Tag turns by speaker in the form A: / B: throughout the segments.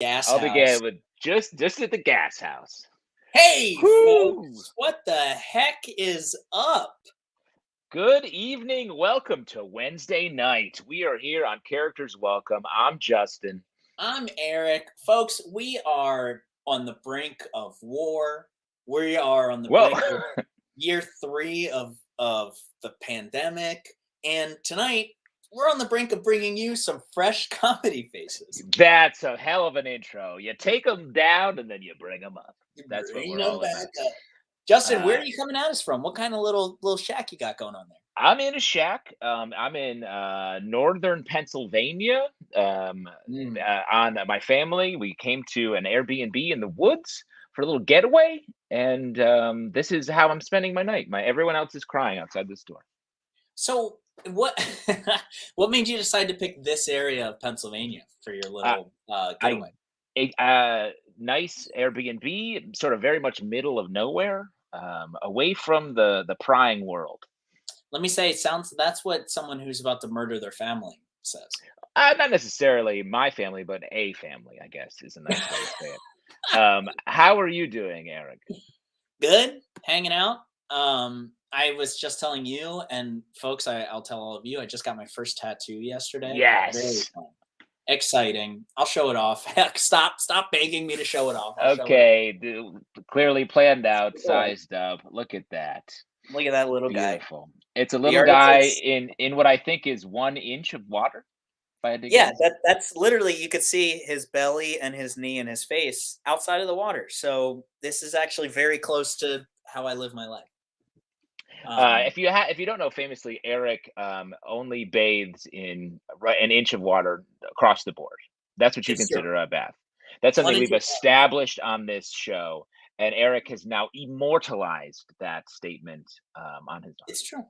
A: Gas
B: I'll
A: house.
B: begin with just at the gas house.
A: Hey,
B: Whoo!
A: folks, what the heck is up?
B: Good evening. Welcome to Wednesday night. We are here on Characters Welcome. I'm Justin.
A: I'm Eric. Folks, we are on the brink of war. We are on the
B: Whoa.
A: brink of year three of the pandemic. And tonight, we're on the brink of bringing you some fresh comedy faces.
B: That's a hell of an intro. You take them down and then you bring them up. That's what
A: Bring
B: we're
A: them
B: all
A: back
B: about.
A: up. Justin, where
B: Uh,
A: are you coming at us from? What kind of little shack you got going on there?
B: I'm in a shack. I'm in northern Pennsylvania.
A: Mm.
B: On my family, we came to an Airbnb in the woods for a little getaway, and this is how I'm spending my night. Everyone else is crying outside this door.
A: So what what made you decide to pick this area of Pennsylvania for your
B: Uh,
A: little
B: I
A: getaway?
B: nice Airbnb, sort of very much middle of nowhere, away from the prying world.
A: Let me say, it sounds that's what someone who's about to murder their family says.
B: Not necessarily my family, but a family, I guess, is a nice way to say it. How are you doing, Eric?
A: Good, hanging out. I was just telling you and folks, I'll tell all of you, I just got my first tattoo yesterday. Very
B: Yes.
A: fun. Exciting. I'll show it off. Heck, stop begging me to show it off. I'll show it off.
B: Okay. Clearly planned out,
A: Cool.
B: sized up. Look at that.
A: Look at that little guy.
B: Beautiful. It's a
A: The
B: little
A: artist
B: guy
A: is
B: in what I think is 1 inch of water, if I had to
A: Yeah,
B: guess.
A: that's literally you could see his belly and his knee and his face outside of the water. So this is actually very close to how I live my life. Um,
B: If you don't know, famously, Eric only bathes in an inch of water across the board. That's what you
A: it's true.
B: consider a bath. That's something we've
A: 1 inch of water.
B: established on this show, and Eric has now immortalized that statement on his arm.
A: It's true.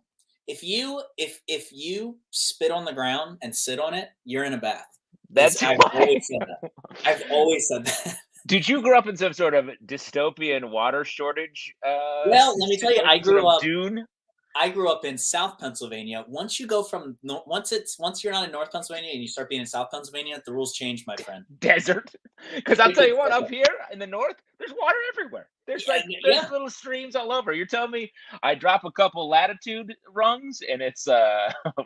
A: If you spit on the ground and sit on it, you're in a bath. Is
B: That's
A: I've
B: why.
A: always said that. I've always said that.
B: Did you grow up in some sort of dystopian water shortage
A: Well, let me tell you,
B: situation, sort of Dune?
A: I grew up in South Pennsylvania. Once you go from once you're not in North Pennsylvania and you start being in South Pennsylvania, the rules change, my friend.
B: Desert. Because I'll
A: It
B: tell
A: gets
B: you what, up
A: different.
B: here in the north, there's water everywhere.
A: Yeah,
B: There's
A: yeah.
B: little streams all over. You're telling me I drop a couple latitude rungs and it's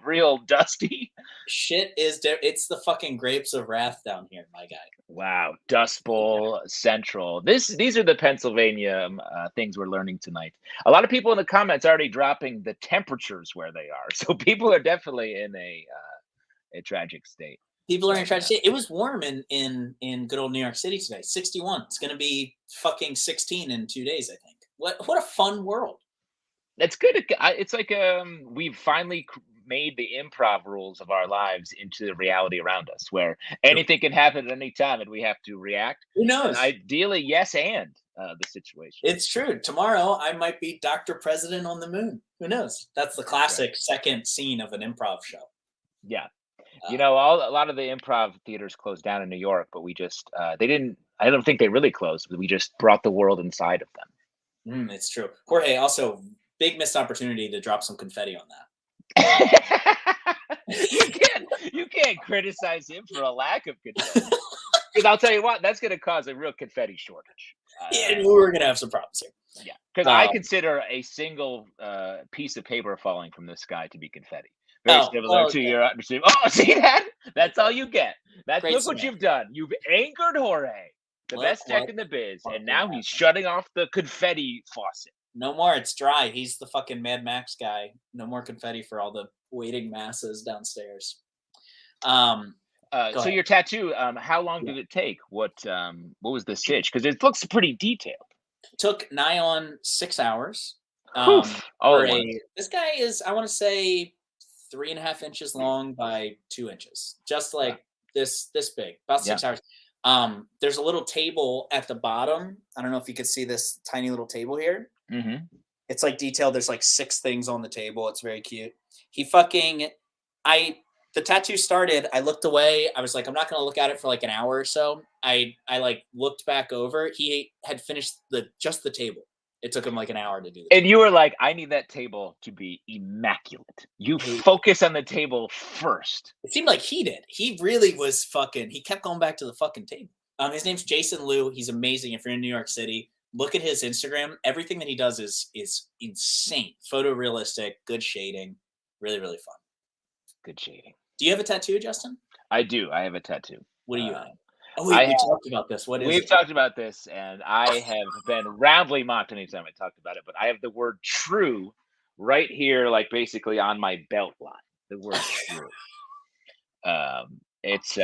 B: real dusty?
A: It's the fucking grapes of wrath down here, my guy.
B: Wow, Dust Bowl Central. These are the Pennsylvania things we're learning tonight. A lot of people in the comments already dropping the temperatures where they are, so people are definitely in a tragic state
A: People are
B: right
A: gonna try to
B: now.
A: say it was warm in good old New York City today. 61. It's gonna be fucking 16 in 2 days, I think. What a fun world.
B: It's good. It's like we've finally made the improv rules of our lives into the reality around us, where
A: True.
B: anything can happen at any time, and we have to react.
A: Who
B: And
A: knows?
B: ideally, yes, and the situation.
A: It's true. Tomorrow I might be Dr. President on the moon. Who knows? That's the
B: That's right.
A: classic second scene of an improv show.
B: Yeah,
A: Uh,
B: a lot of the improv theaters closed down in New York, but we just they didn't. I don't think they really closed, but we just brought the world inside of
A: it's true. Jorge, also big missed opportunity to drop some confetti on that.
B: them. You can't criticize him for a lack of confetti. Because I'll tell you what, that's going to cause a real confetti shortage.
A: Yeah, we're gonna have some problems here.
B: Yeah, because I
A: Um,
B: consider a single piece of paper falling from the sky to be confetti. Very
A: oh,
B: similar to
A: okay.
B: your understanding. Oh, see that? That's all you get.
A: Great
B: Look what
A: semantics.
B: you've done. You've angered Jorge, the
A: Look
B: best tech
A: what
B: in the biz, and
A: fucking
B: now he's
A: happened.
B: shutting off the confetti faucet.
A: No more. It's dry. He's the fucking Mad Max guy. No more confetti for all the waiting masses downstairs. Go
B: So
A: ahead.
B: your tattoo, how long
A: Yeah.
B: did it take? What was the sitch? Because it looks pretty detailed.
A: Took nigh on 6 hours.
B: Whew, all
A: For
B: at once.
A: this guy is, I want to say, 3.5 inches long by 2 inches, just
B: Wow.
A: like this big, about
B: Yeah.
A: 6 hours. There's a little table at the bottom. I don't know if you could see this tiny little table here.
B: Mm-hmm.
A: It's like detailed. There's like 6 things on the table. It's very cute. He fucking, I, the tattoo started. I looked away. I was like, I'm not going to look at it for like an hour or so. I like looked back over. He had finished just the table. It took him like an hour to do the
B: And
A: table.
B: you were like, I need that table to be immaculate. You focus on the table first.
A: It seemed like he did. He really was fucking. He kept going back to the fucking table. His name's Jason Liu. He's amazing. If you're in New York City, look at his Instagram. Everything that he does is insane. Photorealistic, good shading, really really fun.
B: Good shading.
A: Do you have a tattoo, Justin?
B: I do. I have a tattoo.
A: What do you have? Oh
B: I
A: wait, we talked about this. What is
B: We've
A: it?
B: talked about this, and I have been roundly mocked anytime I talked about it. But I have the word "true" right here, like basically on my belt line. The word "true." It's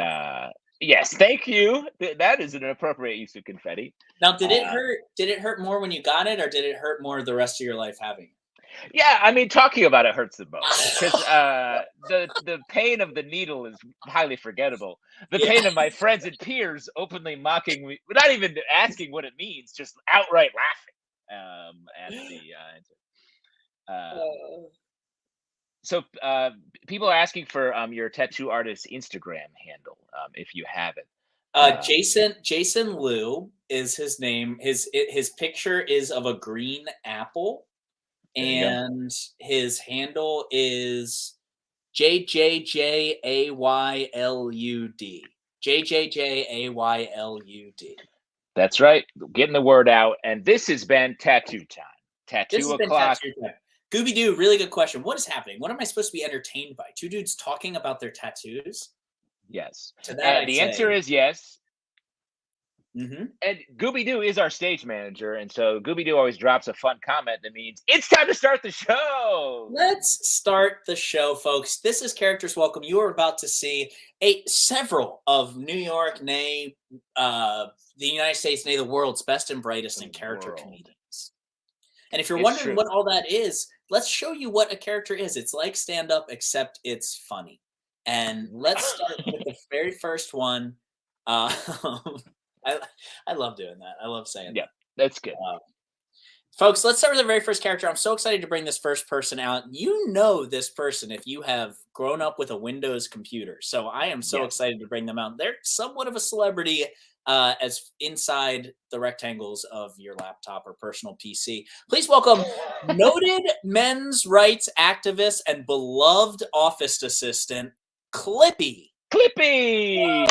B: yes, thank you. That is an appropriate use of confetti.
A: Now, did it hurt? Did it hurt more when you got it, or did it hurt more the rest of your life having it?
B: Yeah, I mean, talking about it hurts the most because the pain of the needle is highly forgettable. The
A: Yeah.
B: pain of my friends and peers openly mocking me, not even asking what it means, just outright laughing at the answer. So people are asking for your tattoo artist's Instagram handle if you have it.
A: Jason Liu is his name. His picture is of a green apple,
B: There you go.
A: and his handle is JJJAYLUD. JJJAYLUD.
B: That's right. Getting the word out. And this has been Tattoo Time.
A: This
B: Tattoo
A: has been
B: o'clock.
A: tattoo time. Gooby Doo, really good question. What is happening? What am I supposed to be entertained by? Two dudes talking about their tattoos?
B: Yes.
A: To that,
B: The answer is yes.
A: Mm-hmm.
B: And Gooby Doo is our stage manager, and so Gooby Doo always drops a fun comment that means it's time to start the show.
A: Let's start the show, folks. This is Characters Welcome. You are about to see several of New York, nay, the United States, nay, the world's best and brightest in character comedians. And if you're wondering what all that is, let's show you what a character is. It's like stand-up, except it's funny. And let's start with the very first one. I love doing that. I love saying
B: that. That's good.
A: Folks, let's start with the very first character. I'm so excited to bring this first person out. You know this person if you have grown up with a Windows computer. So I am so excited to bring them out. They're somewhat of a celebrity as inside the rectangles of your laptop or personal PC. Please welcome noted men's rights activist and beloved office assistant, Clippy.
B: Clippy!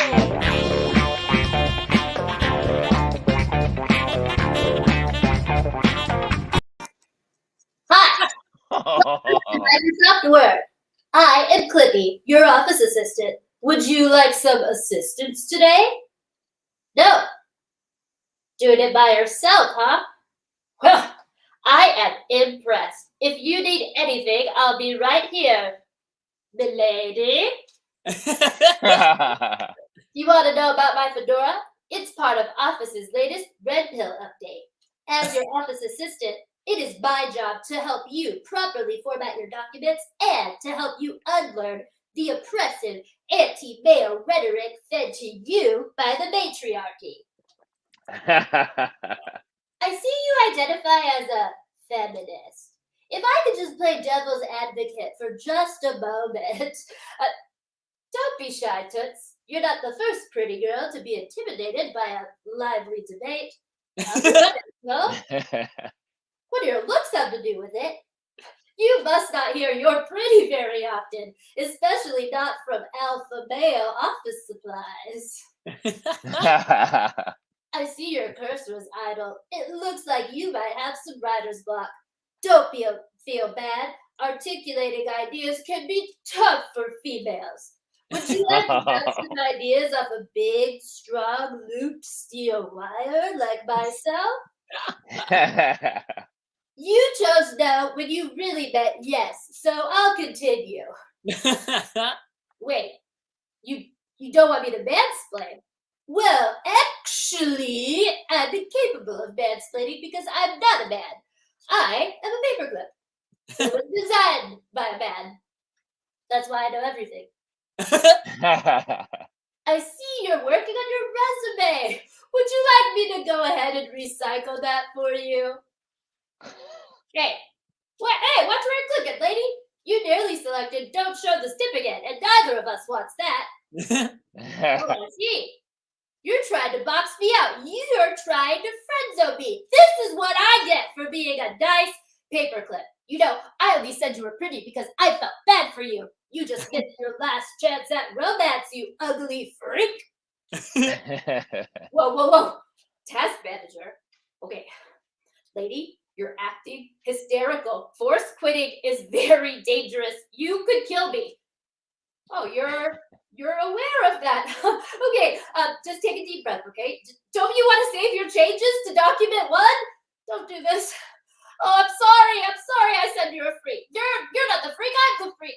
C: Hi! Software. I am Clippy, your office assistant. Would you like some assistance today? No. Doing it by yourself, huh? Well, I am impressed. If you need anything, I'll be right here. Milady? You want to know about my fedora? It's part of Office's latest Red Pill update. As your office assistant, it is my job to help you properly format your documents and to help you unlearn the oppressive anti-male rhetoric fed to you by the matriarchy. I see you identify as a feminist. If I could just play devil's advocate for just a moment. Don't be shy, Toots. You're not the first pretty girl to be intimidated by a lively debate. No? What do your looks have to do with it? You must not hear you're pretty very often, especially not from alpha male office supplies. I see your cursor is idle. It looks like you might have some writer's block. Don't feel bad. Articulating ideas can be tough for females. Would you like to bounce some ideas off a big, strong, looped steel wire like myself? You chose no when you really meant yes, so I'll continue. Wait, you don't want me to mansplain? Well, actually, I'm incapable of mansplaining because I'm not a man. I am a paperclip. It was designed by a man. That's why I know everything. I see you're working on your resume. Would you like me to go ahead and recycle that for you? Hey, watch where you're clicking, lady. You nearly selected don't show the stip again, and neither of us wants that. Oh, I see. You're trying to box me out. You're trying to friendzone me. This is what I get for being a nice paperclip. You know, I only said you were pretty because I felt bad for you. You just missed your last chance at romance, you ugly freak. Whoa. Task manager. Okay. Lady, you're acting hysterical. Force quitting is very dangerous. You could kill me. Oh, you're aware of that. Okay, just take a deep breath, okay? Don't you want to save your changes to document 1? Don't do this. Oh, I'm sorry. I said you're a freak. You're not the freak. I'm the freak.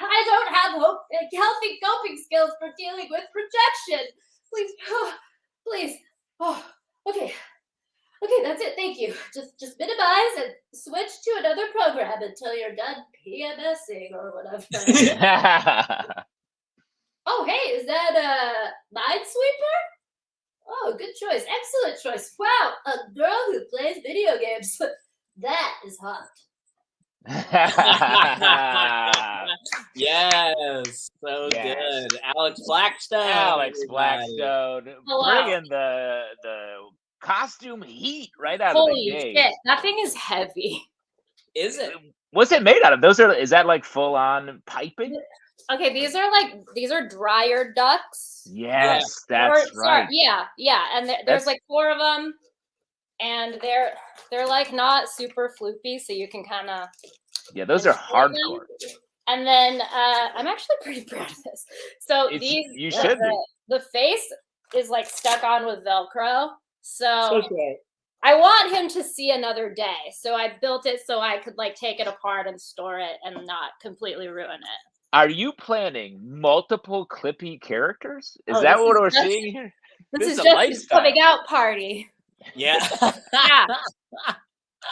C: I don't have healthy coping skills for dealing with rejection. Please. Oh, okay. Okay, that's it. Thank you. Just minimize and switch to another program until you're done PMSing or whatever. Oh, hey, is that Minesweeper? Oh, good choice. Excellent choice. Wow, a girl who plays video games. That is hot.
A: Yes, so good. Alex Blackstone.
B: Alex Blackstone, bringing the costume heat right out of the gate.
C: Holy shit, that thing is heavy.
A: Is it?
B: What's it made out of? Is that like full on piping?
C: Okay, these are dryer ducks.
B: Yes, that's right.
C: Yeah, and there's like 4 of them, and they're like not super floopy, so you can kind of
B: those are hardcore.
C: And then I'm actually pretty proud of this. So
B: you should be.
C: The face is like stuck on with Velcro, so I want him to see another day. So I built it so I could like take it apart and store it and not completely ruin it.
B: Are you planning multiple Clippy characters? Is that what we're seeing here?
C: This is just his coming out party.
A: Yeah.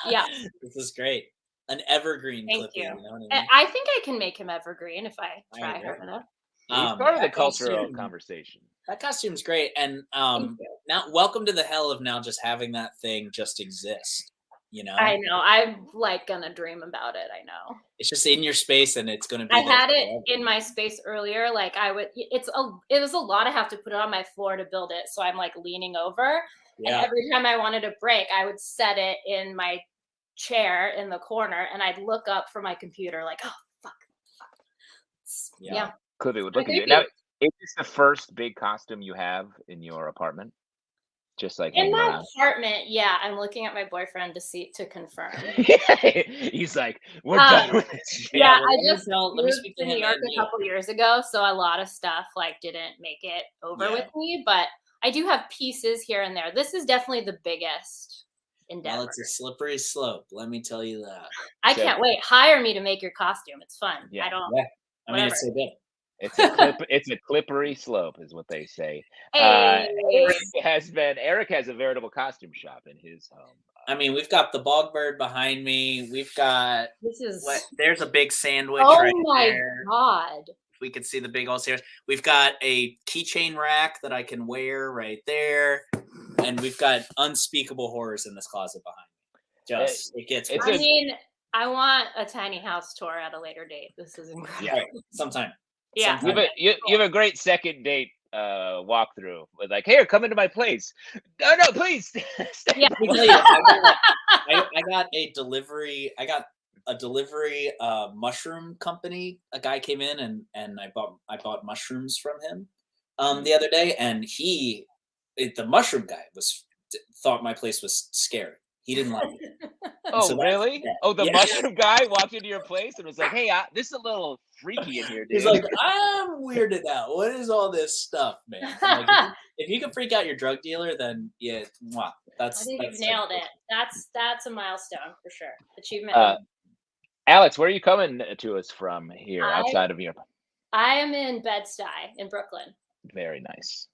C: Yeah.
A: This is great. An evergreen
C: Thank
A: Clippy.
C: you.
A: You know what I mean?
C: I think I can make him evergreen if I try hard enough.
B: He's part of the cultural conversation.
A: That costume's great. And now welcome to the hell of now just having that thing just exist. You know?
C: I know. I'm like gonna dream about it. I know.
A: It's just in your space and it's gonna be.
C: I had it in my space earlier. Like it was a lot. I have to put it on my floor to build it. So I'm like leaning over. Yeah. And every time I wanted a break, I would set it in my chair in the corner and I'd look up from my computer like, oh fuck. Yeah.
B: Clippy would look at you. Now, is this the first big costume you have in your apartment? Just like
C: in my apartment, yeah. I'm looking at my boyfriend to confirm.
B: He's like, we're done with this.
C: Yeah, I just moved to New York a couple years ago, so a lot of stuff like didn't make it over with me. But I do have pieces here and there. This is definitely the biggest endeavor.
A: Well, it's a slippery slope. Let me tell you that.
C: I can't wait. Hire me to make your costume. It's fun.
A: Yeah.
C: I don't.
A: Yeah. I mean, it's so good.
B: It's a clippery slope, is what they say.
C: Hey.
B: Eric has a veritable costume shop in his home.
A: I mean, we've got the bog bird behind me. We've got there's a big sandwich right there.
C: Oh my god!
A: We could see the big old stairs. We've got a keychain rack that I can wear right there, and we've got unspeakable horrors in this closet behind me.
C: I want a tiny house tour at a later date. This is incredible.
A: Yeah, sometime.
C: Yeah.
B: You have a great second date walkthrough with like, here, come into my place. No, please. Stay.
C: Yeah.
A: I got a delivery. I got a delivery mushroom company. A guy came in and I bought mushrooms from him the other day, and the mushroom guy thought my place was scary. He didn't like it.
B: Oh, really? Oh, the mushroom guy walked into your place and was like, hey, this is a little freaky in here, dude.
A: He's like, I'm weirded out. What is all this stuff, man? Like, if you can freak out your drug dealer, then wow. I
C: think you've nailed it. That's a milestone for sure. Achievement.
B: Alex, where are you coming to us from here outside of Europe?
C: I am in Bed-Stuy in Brooklyn.
B: Very nice.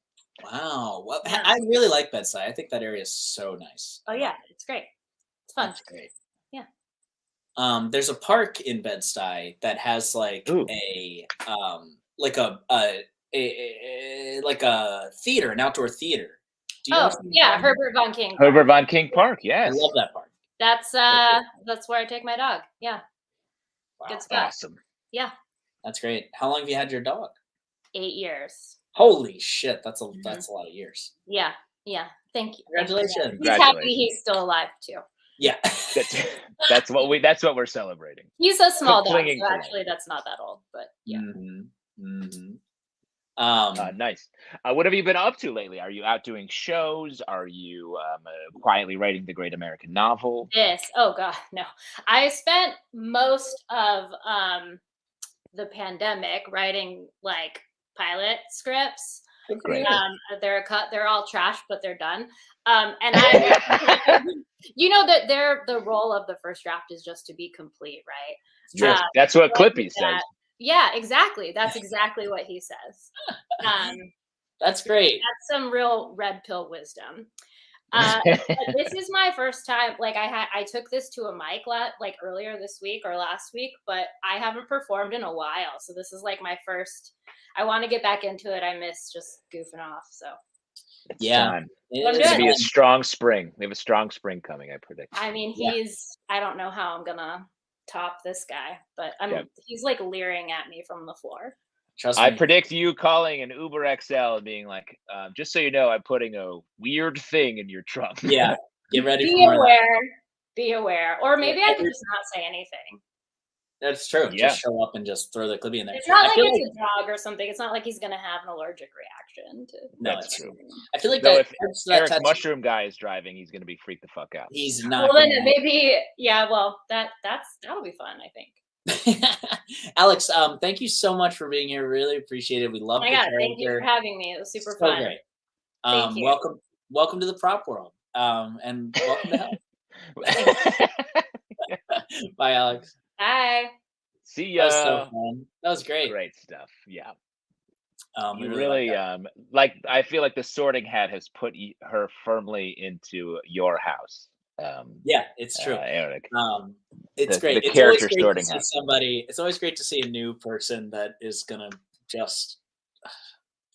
A: Wow. Well, I really like Bed-Stuy. I think that area is so nice.
C: Oh yeah, it's great. It's fun.
A: That's great.
C: Yeah.
A: There's a park in Bed-Stuy that has like a theater, an outdoor theater.
C: Herbert von King.
B: Herbert von King Park. Yes.
A: I love that park.
C: That's where I take my dog. Yeah.
A: Wow.
C: Good stuff.
B: Awesome.
C: Yeah.
A: That's great. How long have you had your dog?
C: 8 years.
A: Holy shit, that's a lot of years.
C: Yeah. Thank you.
A: Congratulations.
C: He's happy he's still alive too.
A: Yeah.
B: that's what we're celebrating.
C: He's a small dog, so actually that's not that old, but yeah.
A: Mm-hmm. Mm-hmm.
B: Nice. What have you been up to lately? Are you out doing shows? Are you quietly writing the great American novel?
C: Oh god, no. I spent most of the pandemic writing like pilot scripts.
B: Great.
C: They're all trash, but they're done. And I, that the role of the first draft is just to be complete, right?
B: Yes, that's what
C: so
B: Clippy says.
C: Yeah, exactly. That's exactly what he says.
A: That's great.
C: That's some real red pill wisdom. This is my first time. Like I took this to a mic like earlier this week or last week, but I haven't performed in a while. So this is like my first. I want to get back into it. I miss just goofing off. So
B: it's time.
C: It's
B: going to be a strong spring. We have a strong spring coming, I predict.
C: I mean, I don't know how I'm gonna top this guy, but he's like leering at me from the floor.
A: Trust me.
B: I predict you calling an Uber XL and being like, just so you know, I'm putting a weird thing in your trunk.
A: Yeah. Get ready
C: Be aware. Or maybe I can just not say anything.
A: That's true. Yeah. Just show up and just throw the Clippy in there.
C: It's not like it's a dog or something. It's not like he's gonna have an allergic reaction to.
A: No,
B: that's true.
A: I feel like
B: if Eric's mushroom guy is driving, he's gonna be freaked the fuck out.
A: He's not.
C: Well, then maybe that'll be fun. I think.
A: Alex, thank you so much for being here. Really appreciate it. We love the character.
C: Thank you for having me. It was super fun.
A: Great.
C: Thank you.
A: Welcome to the prop world. And welcome to hell. Bye, Alex.
C: Bye.
B: See ya.
A: That was so fun. That was great.
B: Great stuff. Yeah.
A: You really
B: I feel like the Sorting Hat has put her firmly into your house.
A: Yeah, it's true,
B: Eric.
A: It's great.
B: The character Sorting Hat.
A: It's always great to see a new person that is gonna just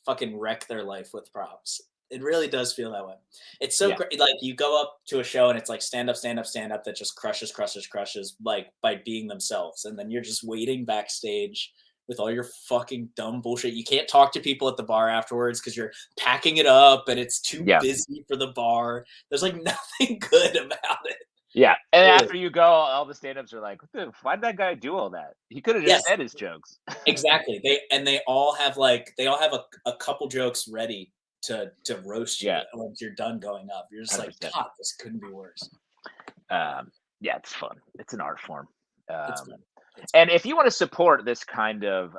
A: fucking wreck their life with props. It really does feel that way. It's so great. Like you go up to a show and it's like stand up that just crushes like by being themselves, and then you're just waiting backstage with all your fucking dumb bullshit. You can't talk to people at the bar afterwards because you're packing it up and it's too busy for the bar. There's like nothing good about it.
B: Yeah, and after you go, all the stand-ups are like, why'd that guy do all that? He could have just said his jokes.
A: Exactly. They all have a couple jokes ready to roast you once you're done going up. You're just 100%. Like, God, this couldn't be worse.
B: It's fun. It's an art form.
A: It's fun.
B: And if you want to support this kind of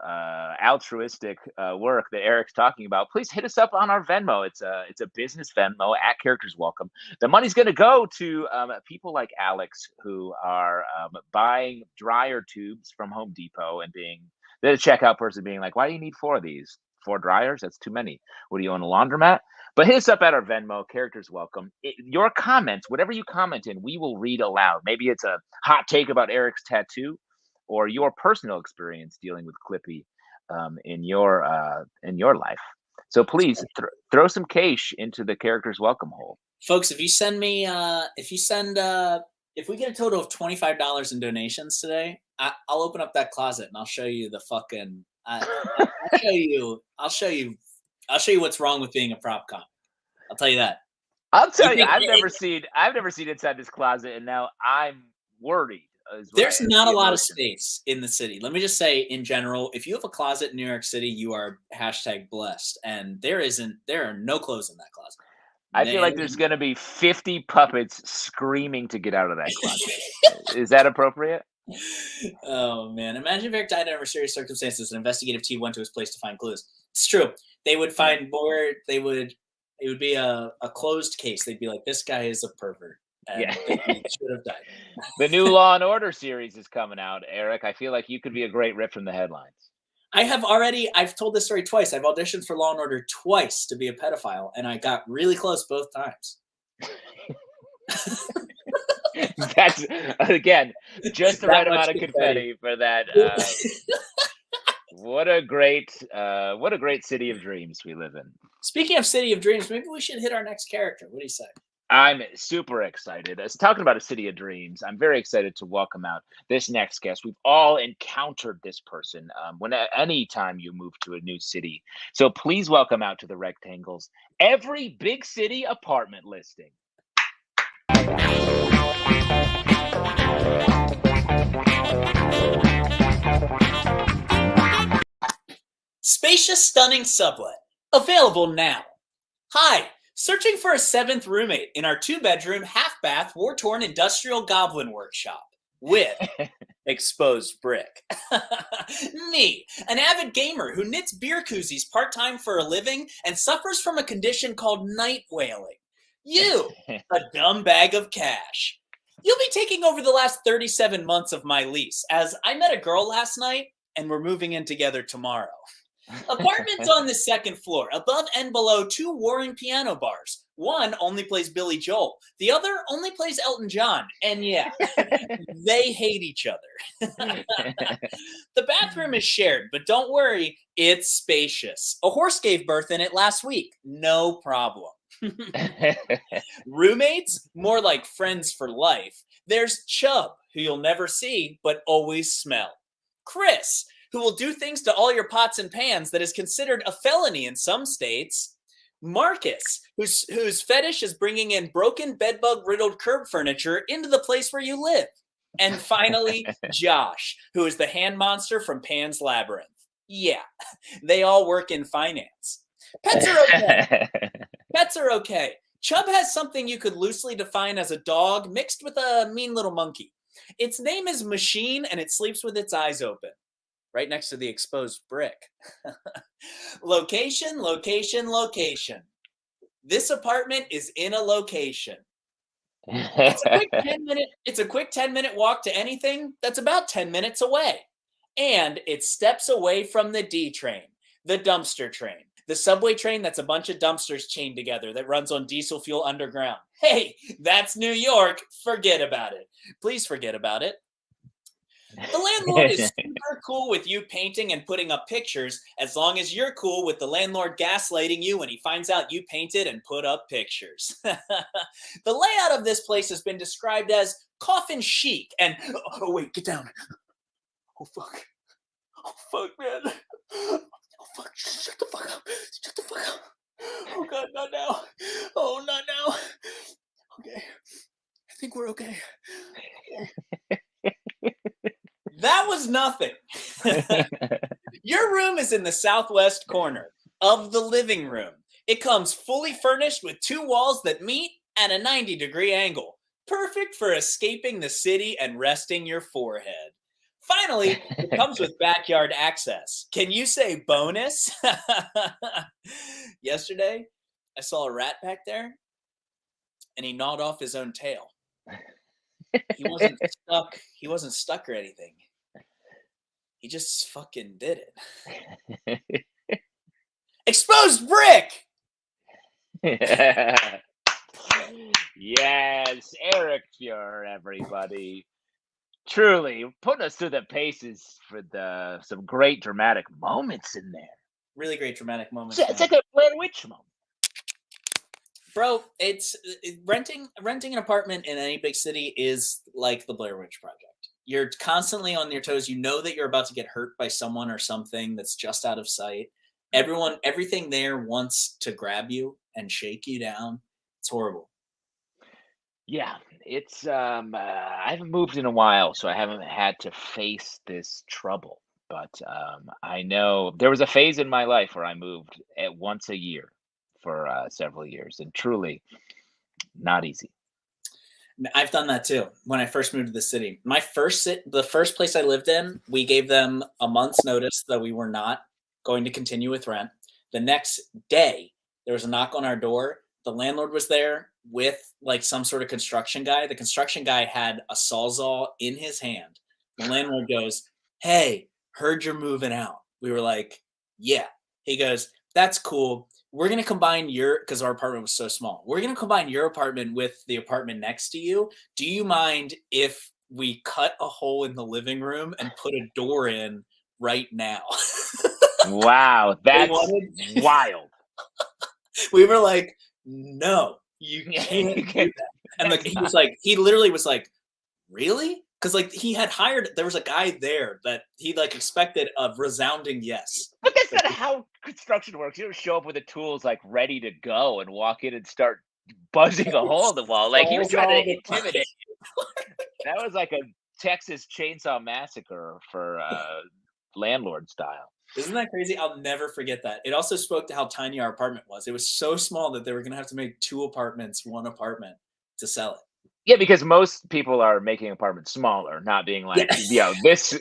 B: altruistic work that Eric's talking about, please hit us up on our Venmo. It's a business Venmo at Characters Welcome. The money's going to go to people like Alex who are buying dryer tubes from Home Depot and being the checkout person being like, why do you need 4 of these? 4 dryers? That's too many. What do you own, a laundromat? But hit us up at our Venmo, Characters Welcome. Your comments, whatever you comment in, we will read aloud. Maybe it's a hot take about Eric's tattoo, or your personal experience dealing with Clippy in your life. So please throw some cash into the Characters Welcome hole,
A: folks. If we get a total of $25 in donations today, I'll open up that closet and I'll show you the fucking. I'll show you what's wrong with being a prop comic. I'll tell you that.
B: I'll tell you, I've never seen inside this closet, and now I'm worried.
A: There's not a lot of space in the city. Let me just say, in general, if you have a closet in New York City, you are #blessed, and there are no clothes in that closet.
B: I feel like there's going to be 50 puppets screaming to get out of that closet. Is that appropriate?
A: Oh man! Imagine if Eric died under serious circumstances. An investigative team went to his place to find clues. It's true. They would find more. It would be a closed case. They'd be like, "This guy is a pervert." And he should have died.
B: The new Law and Order series is coming out, Eric. I feel like you could be a great rip from the headlines.
A: I've told this story twice. I've auditioned for Law and Order twice to be a pedophile, and I got really close both times.
B: That's, again, just the right amount of confetti for that. What a great city of dreams we live in.
A: Speaking of city of dreams, maybe we should hit our next character. What do you say?
B: I'm super excited. As talking about a city of dreams, I'm very excited to welcome out this next guest. We've all encountered this person any time you move to a new city. So please welcome out to the Rectangles every big city apartment listing.
A: Spacious, stunning sublet. Available now. Hi, searching for a 7th roommate in our 2-bedroom, half-bath, war-torn industrial goblin workshop. With exposed brick. Me, an avid gamer who knits beer koozies part-time for a living and suffers from a condition called night whaling. You, a dumb bag of cash. You'll be taking over the last 37 months of my lease, as I met a girl last night and we're moving in together tomorrow. Apartments on the 2nd floor, above and below 2 warring piano bars. One only plays Billy Joel. The other only plays Elton John. And yeah, they hate each other. The bathroom is shared, but don't worry, it's spacious. A horse gave birth in it last week. No problem. Roommates? More like friends for life. There's Chubb, who you'll never see, but always smell. Chris, who will do things to all your pots and pans that is considered a felony in some states. Marcus, whose fetish is bringing in broken bedbug-riddled curb furniture into the place where you live. And finally, Josh, who is the hand monster from Pan's Labyrinth. Yeah, they all work in finance. Pets are okay. Pets are okay. Chubb has something you could loosely define as a dog mixed with a mean little monkey. Its name is Machine, and it sleeps with its eyes open. Right next to the exposed brick. Location, location, location. This apartment is in a location. It's a quick 10-minute walk to anything that's about 10 minutes away. And it's steps away from the D train, the dumpster train, the subway train that's a bunch of dumpsters chained together that runs on diesel fuel underground. Hey, that's New York. Forget about it. Please forget about it. The landlord is super cool with you painting and putting up pictures as long as you're cool with the landlord gaslighting you when he finds out you painted and put up pictures. The layout of this place has been described as coffin chic and... Oh, wait, get down. Oh, fuck. Oh, fuck, man. Oh, fuck. Shut the fuck up. Shut the fuck up. Oh, God, not now. Oh, not now. Okay. I think we're okay. That was nothing. Your room is in the southwest corner of the living room. It comes fully furnished with 2 walls that meet at a 90-degree angle. Perfect for escaping the city and resting your forehead. Finally, it comes with backyard access. Can you say bonus? Yesterday, I saw a rat back there, and he gnawed off his own tail. He wasn't stuck. He wasn't stuck or anything. He just fucking did it. Exposed brick!
B: Yes, Eric Feurer, everybody. Truly putting us through the paces for some great dramatic moments in there.
A: Really great dramatic moments.
B: It's like a Blair Witch moment.
A: Bro, it's renting an apartment in any big city is like the Blair Witch Project. You're constantly on your toes. You know that you're about to get hurt by someone or something that's just out of sight. Everything there wants to grab you and shake you down. It's horrible.
B: Yeah, it's I haven't moved in a while, so I haven't had to face this trouble. But I know there was a phase in my life where I moved once a year for several years, and truly not easy.
A: I've done that too. When I first moved to the city, the first place I lived in, we gave them a month's notice that we were not going to continue with rent. The next day, there was a knock on our door. The landlord was there with like some sort of construction guy. The construction guy had a Sawzall in his hand. The landlord goes, "Hey, heard you're moving out." We were like, "Yeah." He goes, "That's cool. We're going to combine because our apartment was so small. We're going to combine your apartment with the apartment next to you. Do you mind if we cut a hole in the living room and put a door in right now?"
B: Wow, that's wild.
A: We were like, "No, you can't do that." And like, he literally was like, "Really?" Because like there was a guy there that he like expected a resounding yes.
B: But that's not how construction works. You don't show up with the tools like ready to go and walk in and start buzzing a hole in the wall. Like he was trying to intimidate you. That was like a Texas Chainsaw Massacre for landlord style.
A: Isn't that crazy? I'll never forget that. It also spoke to how tiny our apartment was. It was so small that they were going to have to make 2 apartments, 1 apartment to sell it.
B: Yeah, because most people are making apartments smaller, not being like,
A: Yeah.
B: this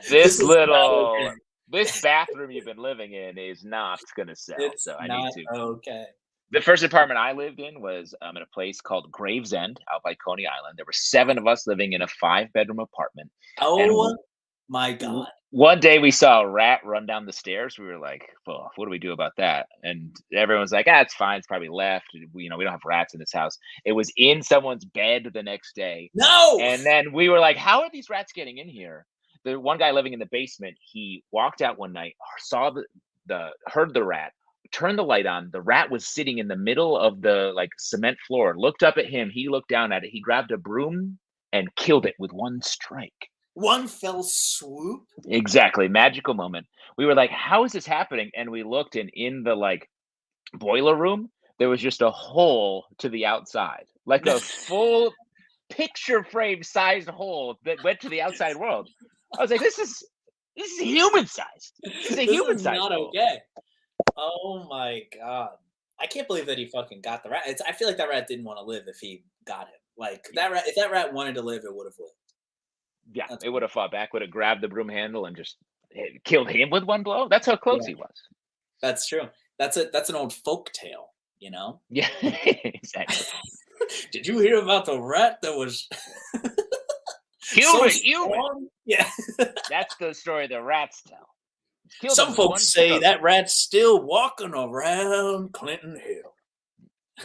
A: This is not
B: little
A: okay.
B: this bathroom you've been living in is not gonna sell.
A: It's
B: So I need
A: not
B: to.
A: okay.
B: The first apartment I lived in was in a place called Gravesend out by Coney Island. There were 7 of us living in a 5-bedroom apartment, and
A: Oh my God.
B: one day we saw a rat run down the stairs. We were like, "Well, what do we do about that?" And everyone's like, "Ah, it's fine. It's probably left. We don't have rats in this house." It was in someone's bed the next day,
A: No.
B: and then we were like, "How are these rats getting in here?" The one guy living in the basement, he walked out one night, saw heard the rat, turned the light on. The rat was sitting in the middle of the like cement floor. Looked up at him. He looked down at it. He grabbed a broom and killed it with one strike.
A: One fell swoop.
B: Exactly. Magical moment. We were like, how is this happening? And we looked, and in the like boiler room, there was just a hole to the outside, like a full picture frame sized hole that went to the outside world. I was like, this is human sized. This is a human sized
A: not
B: hole.
A: okay. Oh my God. I can't believe that he fucking got the rat. I feel like that rat didn't want to live if he got him. Like that rat, if that rat wanted to live, it would have lived.
B: Yeah,
A: That's
B: it would have fought back, would have grabbed the broom handle and just killed him with one blow. That's how close he was.
A: That's true. That's an old folk tale, you know?
B: Yeah, exactly.
A: Did you hear about the rat that was
B: Killed
A: so
B: a human.
A: strong? Yeah.
B: That's the story the rats tell. Killed him
A: Some
B: with one
A: folks say
B: stroke.
A: that rat's still walking around Clinton Hill.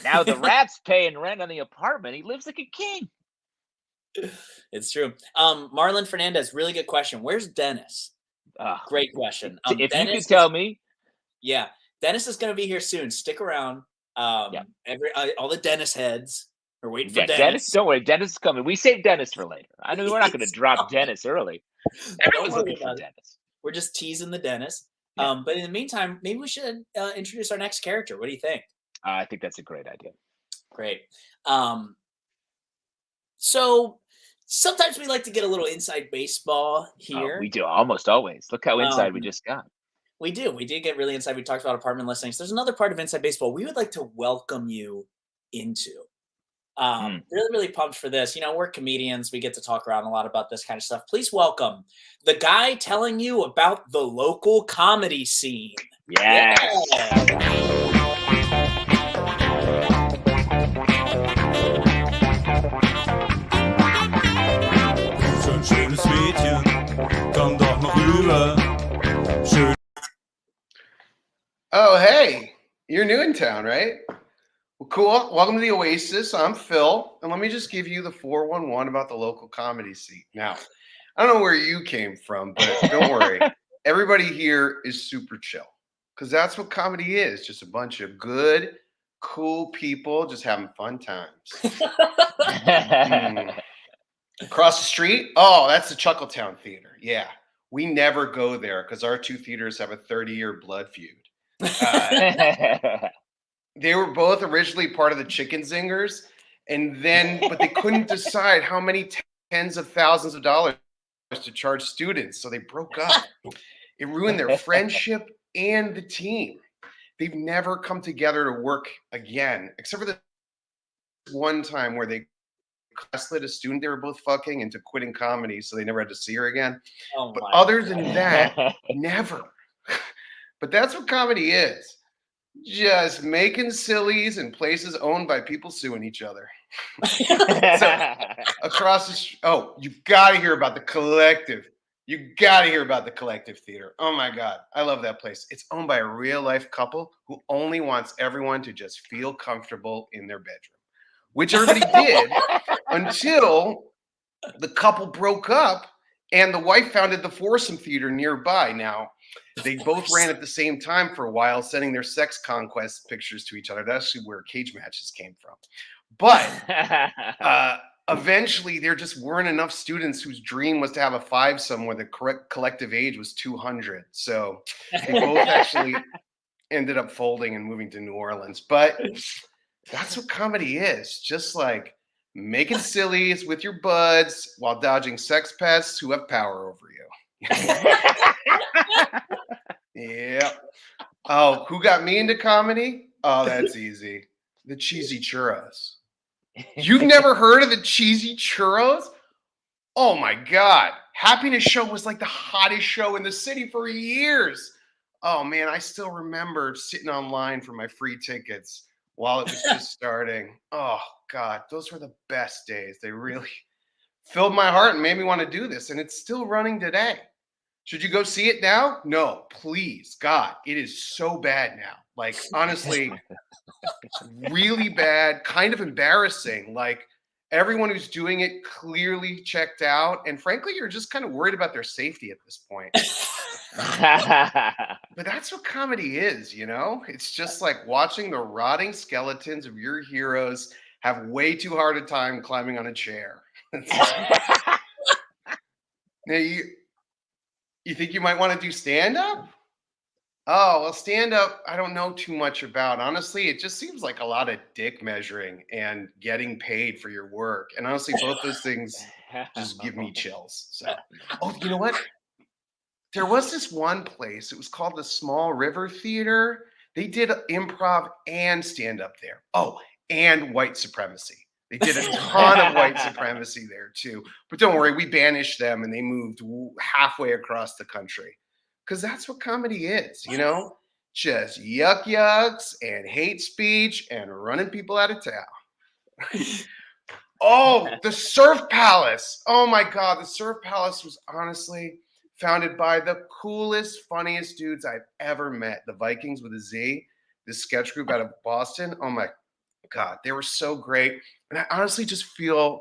B: Now the rat's paying rent on the apartment. He lives like a king.
A: It's true. Marlon Fernandez, really good question. Where's Dennis? Great question.
B: If
A: Dennis
B: you could tell me.
A: Yeah, Dennis is going to be here soon. Stick around. All the Dennis heads are waiting for Dennis.
B: Don't worry, Dennis is coming. We saved Dennis for later. I know we're not going to drop Dennis early. Everyone's looking for Dennis.
A: We're just teasing the Dennis.
B: Yeah.
A: But in the meantime, maybe we should introduce our next character. What do you think?
B: I think that's a great idea.
A: Great. So sometimes we like to get a little inside baseball here.
B: We do almost always. Look how inside we just got.
A: We do. We did get really inside. We talked about apartment listings. There's another part of Inside Baseball we would like to welcome you into. Really, really pumped for this. You know, we're comedians. We get to talk around a lot about this kind of stuff. Please welcome the guy telling you about the local comedy scene.
B: Yes.
D: Oh, hey, you're new in town, right? Well, cool. Welcome to the Oasis. I'm Phil, and let me just give you the 411 about the local comedy scene. Now, I don't know where you came from, but don't worry. Everybody here is super chill, because that's what comedy is. Just a bunch of good, cool people just having fun times. Across the street? Oh, that's the Chuckletown Theater. Yeah, we never go there because our two theaters have a 30-year blood feud. They were both originally part of the Chicken Zingers, but they couldn't decide how many tens of thousands of dollars to charge students, so they broke up. It ruined their friendship and the team. They've never come together to work again, except for the one time where they gaslit a student they were both fucking into quitting comedy, so they never had to see her again. But other than that, never. But that's what comedy is. Just making sillies in places owned by people suing each other. So, across the street. Oh, you've got to hear about the Collective. You got to hear about the Collective Theater. Oh my God. I love that place. It's owned by a real life couple who only wants everyone to just feel comfortable in their bedroom, which everybody did until the couple broke up and the wife founded the Foursome Theater nearby. Now, they both ran at the same time for a while, sending their sex conquest pictures to each other. That's actually where cage matches came from. But eventually, there just weren't enough students whose dream was to have a fivesome where the correct collective age was 200. So they both actually ended up folding and moving to New Orleans. But that's what comedy is. Just like making sillies with your buds while dodging sex pests who have power over you. Yep. Oh, who got me into comedy? Oh, that's easy. The cheesy churros. You've never heard of the cheesy churros? Oh my God. Happiness Show was like the hottest show in the city for years. Oh man, I still remember sitting online for my free tickets while it was just starting. Oh God, those were the best days. They really filled my heart and made me want to do this. And it's still running today. Should you go see it now? No, please, God, it is so bad now. Like, honestly, really bad, kind of embarrassing. Like, everyone who's doing it clearly checked out. And frankly, you're just kind of worried about their safety at this point. But that's what comedy is, you know? It's just like watching the rotting skeletons of your heroes have way too hard a time climbing on a chair. Now, you think you might want to do stand-up? Oh, well, stand-up, I don't know too much about. Honestly, it just seems like a lot of dick measuring and getting paid for your work. And honestly, both those things just give me chills. So, oh, you know what? There was this one place. It was called the Small River Theater. They did improv and stand-up there. Oh, and white supremacy. They did a ton of white supremacy there too. But don't worry, we banished them and they moved halfway across the country. Because that's what comedy is, you know? Just yuck yucks and hate speech and running people out of town. Oh, the Surf Palace. Oh my God, the Surf Palace was honestly founded by the coolest, funniest dudes I've ever met. The Vikings with a Z, this sketch group out of Boston. Oh my God, they were so great. And I honestly just feel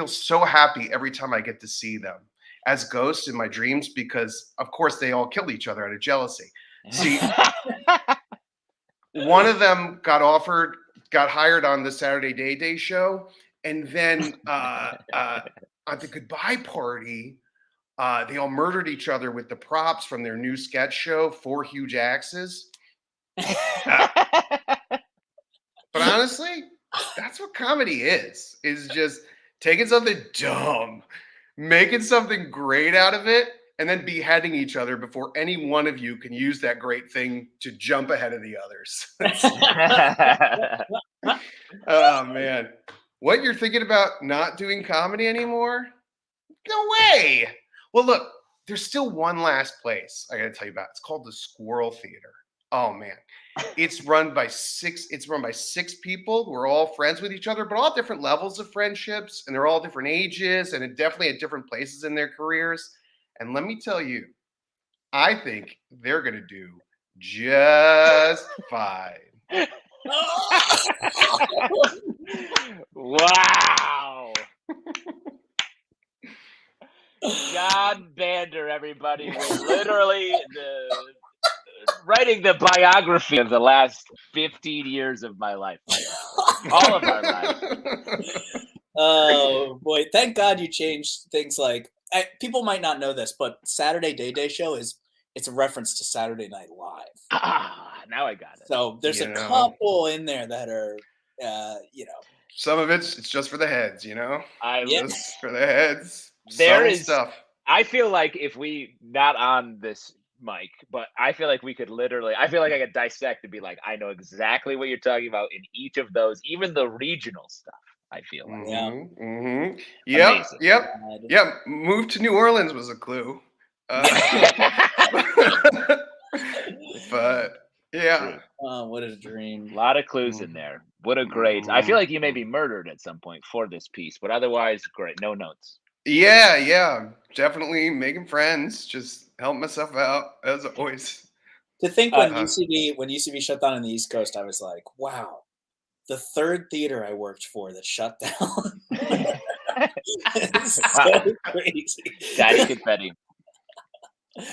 D: so happy every time I get to see them as ghosts in my dreams because, of course, they all killed each other out of jealousy. See, one of them got hired on the Saturday Day show. And then at the goodbye party, they all murdered each other with the props from their new sketch show, 4 Huge Axes. But honestly, that's what comedy is just taking something dumb, making something great out of it, and then beheading each other before any one of you can use that great thing to jump ahead of the others. Oh, man. What, you're thinking about not doing comedy anymore? No way. Well, look, there's still one last place I got to tell you about. It's called the Squirrel Theater. Oh, man. It's run by 6 people who are all friends with each other, but all different levels of friendships, and they're all different ages and definitely at different places in their careers. And let me tell you, I think they're going to do just fine.
B: Wow. Jon Bander, everybody, was literally writing the biography of the last 15 years of my life. All of our lives.
A: Oh boy! Thank God you changed things. Like people might not know this, but Saturday Day show it's a reference to Saturday Night Live.
B: Now I got it.
A: So there's a couple in there that are,
D: Some of it's just for the heads, you know. Just for the heads.
B: There is
D: stuff.
B: I feel like if we not on this mic, but I feel like we could I feel like I could dissect and be like, I know exactly what you're talking about in each of those, even the regional stuff. I feel like.
D: Yep. Move to New Orleans was a clue. But yeah.
A: Oh, what a dream.
B: A lot of clues in there. What a great. I feel like you may be murdered at some point for this piece, but otherwise great. No notes.
D: Yeah. Definitely making friends. Just help myself out as always.
A: To think when UCB shut down on the East Coast, I was like, wow, the third theater I worked for that shut down. It's so crazy.
B: Daddy confetti.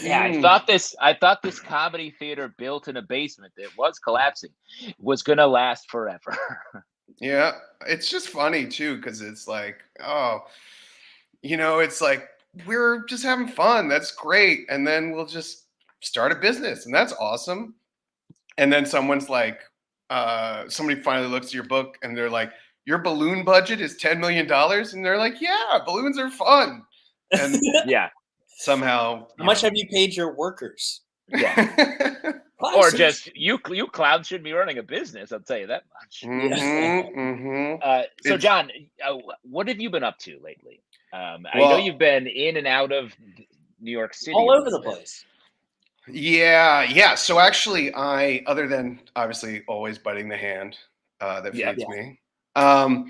B: Yeah, I thought this comedy theater built in a basement that was collapsing was gonna last forever.
D: Yeah, it's just funny too, because it's like, it's like we're just having fun. That's great, and then we'll just start a business, and that's awesome. And then someone's like, somebody finally looks at your book, and they're like, "Your balloon budget is $10 million," and they're like, "Yeah, balloons are fun." And
B: yeah.
D: Somehow.
A: How much have you paid your workers?
B: Yeah. Or
A: Classic.
B: just you clowns should be running a business. I'll tell you that much. So,
D: It's-
B: John, what have you been up to lately? I know
D: Well-
B: you've been in and out of New York City
A: all
B: a
A: over the
B: little bit.
A: place.
D: Yeah. So actually, other than obviously always biting the hand that
B: Yeah.
D: feeds me, well,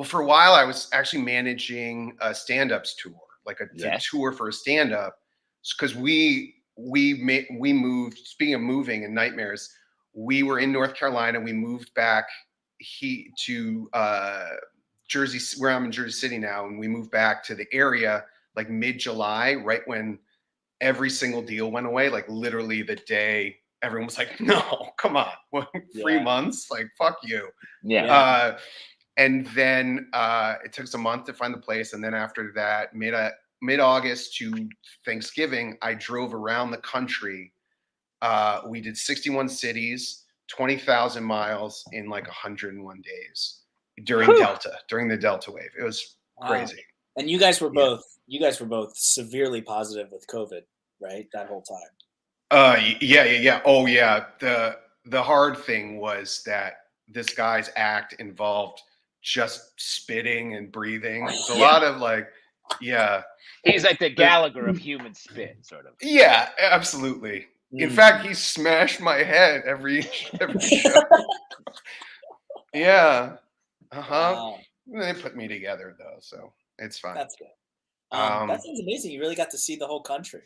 D: for a while I was actually managing a stand-ups tour, like a tour for a stand-up, because we moved. Speaking of moving and nightmares, we were in North Carolina. We moved back to Jersey, where I'm in Jersey City now, and we moved back to the area like mid-July, right when every single deal went away. Like literally the day everyone was like, "No, come on, 3 months, like fuck you."
B: Yeah.
D: And then it took us a month to find the place, and then after that, mid-August to Thanksgiving, I drove around the country. We did 61 cities, 20,000 miles in like 101 days during the Delta wave. It was crazy.
A: And you guys were both severely positive with COVID, right? That whole time.
D: Yeah. Oh yeah. The hard thing was that this guy's act involved just spitting and breathing. It's a lot of like, yeah.
B: He's like the Gallagher of human spit, sort of.
D: Yeah, absolutely. In fact, he smashed my head every show. Yeah.
A: Wow.
D: They put me together though, so it's fine.
A: That's good. That sounds amazing. You really got to see the whole country.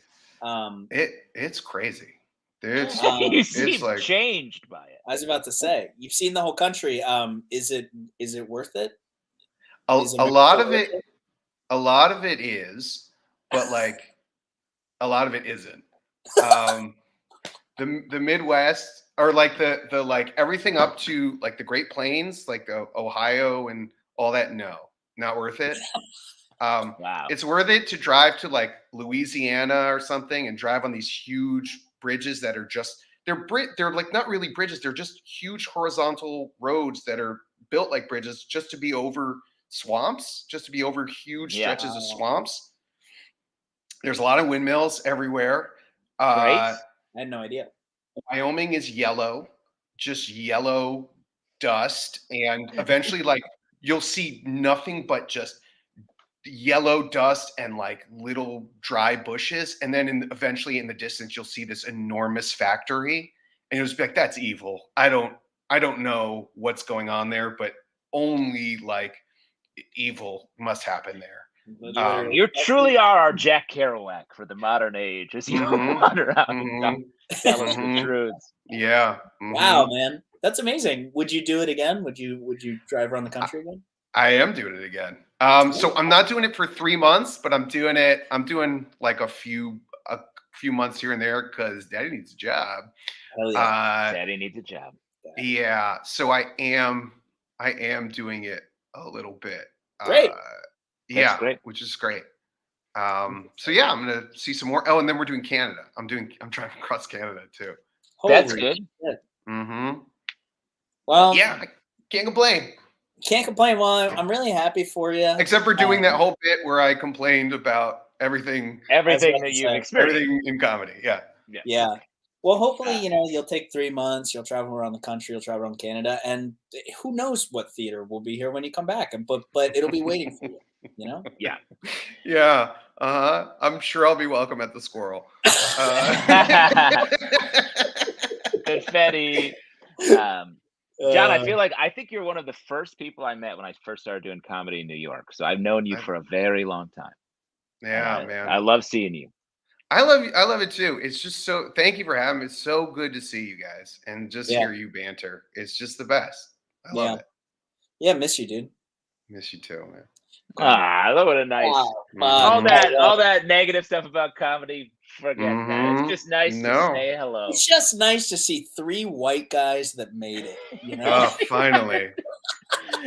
D: It's crazy. It's
B: You seem
D: it's like
B: changed by it.
A: I was about to say, you've seen the whole country. Is it worth it?
D: a lot of it. A lot of it is, but like a lot of it isn't. The Midwest, or like the like everything up to like the Great Plains, like Ohio and all that. No, not worth it.
B: Wow.
D: It's worth it to drive to like Louisiana or something and drive on these huge bridges that are just they're like not really bridges, they're just huge horizontal roads that are built like bridges just to be over swamps, just to be over huge stretches of swamps. There's a lot of windmills everywhere.
A: I had no idea.
D: Wyoming is yellow, just yellow dust, and eventually like you'll see nothing but just yellow dust and like little dry bushes, and then eventually in the distance you'll see this enormous factory, and you'll just be like, that's evil. I don't know what's going on there, but only like evil must happen there.
B: You truly are our Jack Kerouac for the modern age, as you wander around and tell us the truths.
D: Yeah.
A: Wow, man, that's amazing. Would you do it again? Would you drive around the country again?
D: I am doing it again. So I'm not doing it for 3 months, but I'm doing like a few months here and there because Daddy needs a job.
A: Hell yeah.
B: Daddy needs a job.
D: Yeah. So I am doing it a little bit.
A: Great.
D: Yeah,
B: great.
D: which is great. So yeah, I'm gonna see some more. Oh, and then we're doing Canada. I'm driving across Canada too.
B: That's good.
A: Well,
D: yeah, I can't complain.
A: Can't complain. Well, I'm really happy for you.
D: Except for doing that whole bit where I complained about everything
B: that you've experienced.
D: Everything in comedy.
A: Yeah. Well, hopefully, you'll take 3 months. You'll travel around the country. You'll travel around Canada, and who knows what theater will be here when you come back. But it'll be waiting for you.
B: Yeah.
D: Yeah. I'm sure I'll be welcome at the Squirrel.
B: Confetti. John, I think you're one of the first people I met when I first started doing comedy in New York. So I've known you for a very long time.
D: Yeah, man.
B: I love seeing you.
D: I love it too. It's just so, thank you for having me. It's so good to see you guys and just hear you banter. It's just the best. I love it.
A: Yeah, miss you, dude.
D: Miss you too, man.
B: What a nice all that negative stuff about comedy. Forget that. It's just nice to say hello.
A: It's just nice to see 3 white guys that made it.
D: Oh, finally.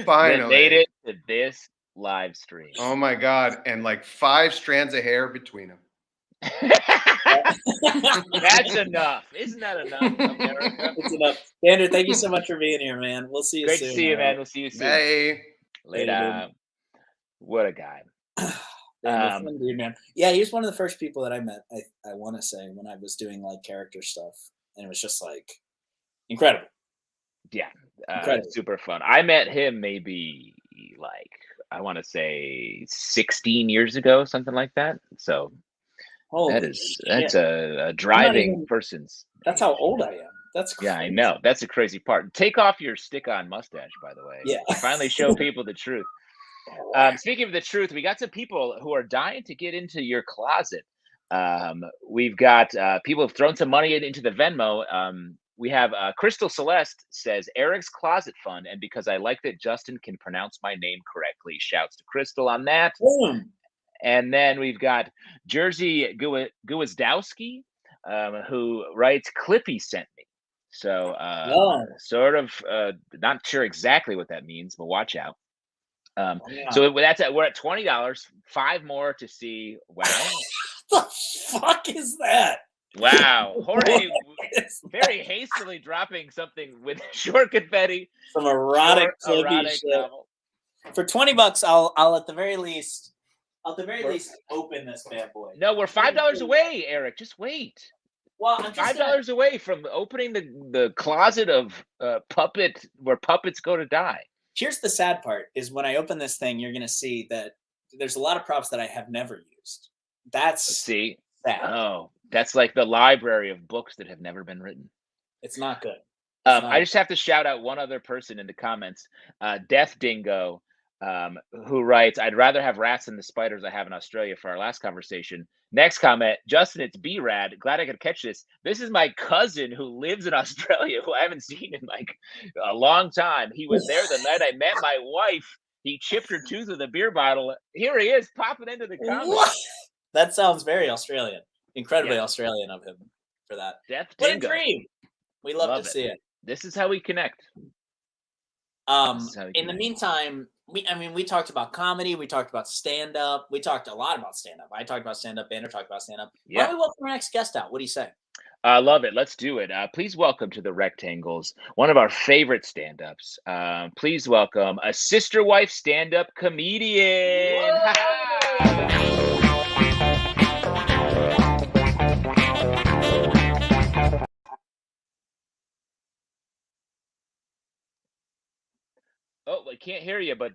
B: They made it to this live stream.
D: Oh my God. And like 5 strands of hair between them.
B: That's enough. Isn't that enough, America?
A: It's enough. Bander, thank you so much for being here, man. We'll see you soon.
B: Great to see you, man. We'll see you soon.
D: Hey.
B: Later. What a guy.
A: Fun dude, man. Yeah, he was one of the first people that I met. I want to say when I was doing like character stuff, and it was just like incredible.
B: Yeah,
A: Incredible.
B: super fun. I met him maybe like I want to say 16 years ago, something like that. So
A: Holy
B: that's
A: shit.
B: a driving
A: even-
B: person's
A: That's how old I am. That's
B: Yeah,
A: crazy.
B: I know. That's the crazy part. Take off your stick-on mustache, by the way.
A: Yeah.
B: Finally show people the truth. Speaking of the truth, we got some people who are dying to get into your closet. We've got people have thrown some money into the Venmo. We have Crystal Celeste says Eric's Closet Fund, and because I like that Justin can pronounce my name correctly. Shouts to Crystal on that.
A: Boom.
B: And then we've got Jersey Guizdowski, who writes Clippy sent me. So sort of not sure exactly what that means, but watch out. So that's we're at $20, 5 more to see. Wow.
A: What the fuck is that?
B: Wow. Jorge very hastily dropping something with short confetti.
A: Some erotic
B: shit. Novel.
A: For $20, I'll at the very least open this bad boy.
B: No, we're $5 away, Eric. Just wait.
A: Well, I'm just
B: $5 away from opening the closet of puppet where puppets go to die.
A: Here's the sad part: is when I open this thing, you're gonna see that there's a lot of props that I have never used. That's
B: sad.
A: Oh,
B: that's like the library of books that have never been written.
A: It's not good.
B: I just have to shout out one other person in the comments, Death Dingo, who writes, "I'd rather have rats than the spiders I have in Australia." For our last conversation. Next comment, Justin, it's B-Rad. Glad I could catch this. This is my cousin who lives in Australia, who I haven't seen in like a long time. He was there the night I met my wife. He chipped her tooth with a beer bottle. Here he is, popping into the comments.
A: What? That sounds very Australian. Incredibly Australian of him for that.
B: Death
A: What
B: Dingo.
A: a dream. We love to see it.
B: This is how we connect.
A: In the meantime, we talked about comedy, we talked about stand-up, we talked a lot about stand-up. I talked about stand-up, Bander talked about stand-up.
B: Yeah.
A: Why don't we welcome our next guest out? What do you say?
B: I love it. Let's do it. Please welcome to the Rectangles, one of our favorite stand-ups. Please welcome a sister wife stand-up comedian. Oh, I can't hear you, but...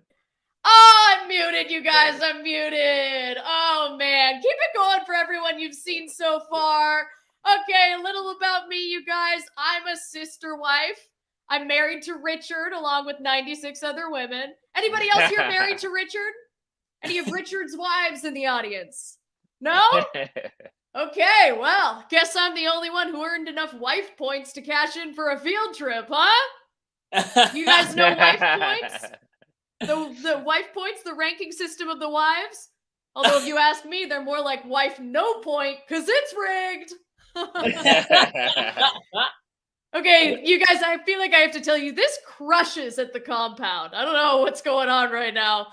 C: Oh, I'm muted, you guys. I'm muted. Oh, man. Keep it going for everyone you've seen so far. Okay, a little about me, you guys. I'm a sister wife. I'm married to Richard along with 96 other women. Anybody else here married to Richard? Any of Richard's wives in the audience? No? Okay, well, guess I'm the only one who earned enough wife points to cash in for a field trip, huh? You guys know wife points? The wife points, the ranking system of the wives? Although if you ask me, they're more like wife no point, because it's rigged. Okay, you guys, I feel like I have to tell you, this crushes at the compound. I don't know what's going on right now.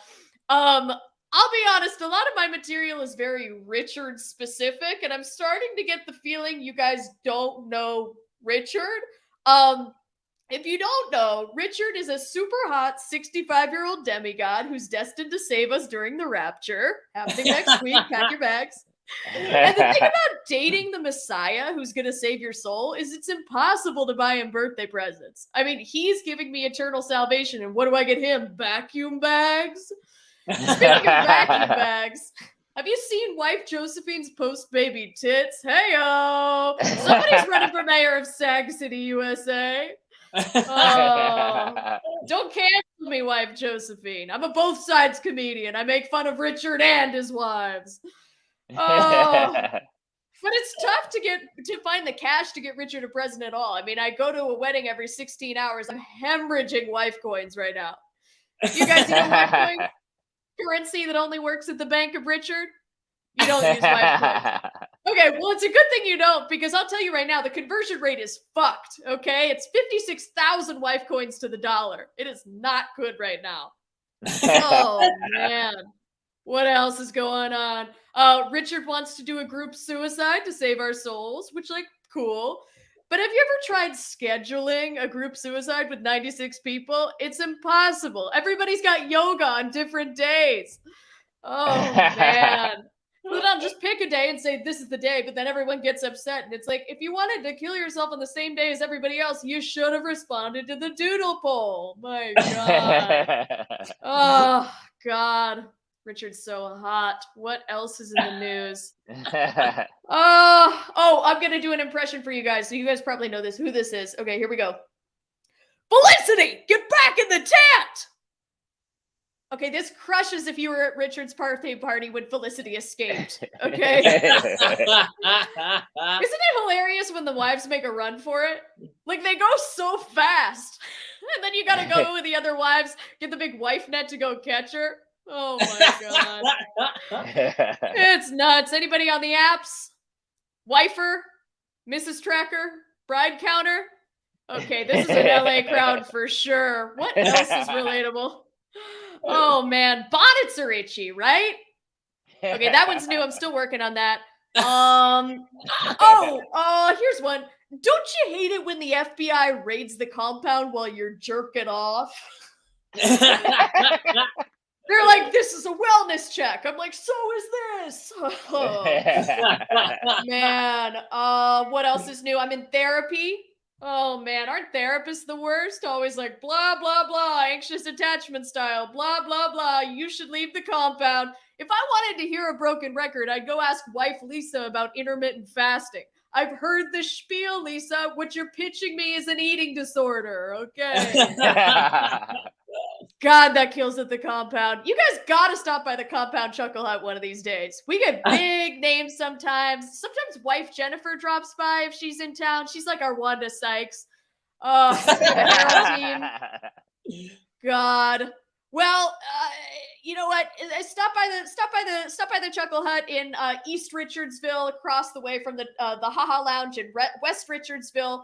C: I'll be honest, a lot of my material is very Richard specific, and I'm starting to get the feeling you guys don't know Richard. If you don't know, Richard is a super hot 65-year-old demigod who's destined to save us during the rapture, happening next week. Pack your bags. And the thing about dating the Messiah who's going to save your soul is it's impossible to buy him birthday presents. I mean, he's giving me eternal salvation, and what do I get him? Vacuum bags? Speaking of vacuum bags, have you seen wife Josephine's post-baby tits? Hey-o! Somebody's running for mayor of Sag City, USA. Oh, don't cancel me, wife Josephine. I'm a both sides comedian. I make fun of Richard and his wives. Oh, but it's tough to find the cash to get Richard a present at all. I mean, I go to a wedding every 16 hours. I'm hemorrhaging wife coins right now. You guys know wife coin currency that only works at the Bank of Richard? You don't use wife coins. Okay, well, it's a good thing you don't, because I'll tell you right now, the conversion rate is fucked, okay? It's 56,000 wife coins to the dollar. It is not good right now. Oh, man. What else is going on? Richard wants to do a group suicide to save our souls, which, like, cool. But have you ever tried scheduling a group suicide with 96 people? It's impossible. Everybody's got yoga on different days. Oh man. Well, I'll just pick a day and say this is the day, but then everyone gets upset. And it's like, if you wanted to kill yourself on the same day as everybody else, you should have responded to the doodle poll. My God. Oh, God. Richard's so hot. What else is in the news? I'm going to do an impression for you guys. So you guys probably know this, who this is. Okay, here we go. Felicity, get back in the tent! Okay, this crushes if you were at Richard's birthday party when Felicity escaped. Okay? Isn't it hilarious when the wives make a run for it? Like, they go so fast. And then you gotta go with the other wives, get the big wife net to go catch her. Oh my God. It's nuts. Anybody on the apps? Wifer? Mrs. Tracker? Bride counter? Okay, this is an LA crowd for sure. What else is relatable? Oh man, bonnets are itchy, right? Okay, that one's new. I'm still working on that. Here's one. Don't you hate it when the FBI raids the compound while you're jerking off? They're like, this is a wellness check. I'm like, so is this. Oh, man. What else is new? I'm in therapy. Oh man, aren't therapists the worst? Always like, blah, blah, blah, anxious attachment style, blah, blah, blah, you should leave the compound. If I wanted to hear a broken record, I'd go ask wife Lisa about intermittent fasting. I've heard the spiel, Lisa. What you're pitching me is an eating disorder, okay? God, that kills at the compound. You guys gotta stop by the compound Chuckle Hut one of these days. We get big names sometimes. Sometimes wife Jennifer drops by if she's in town. She's like our Wanda Sykes. The Herald team. God. Well, you know what? Stop by the Chuckle Hut in East Richardsville, across the way from the Haha Lounge in West Richardsville.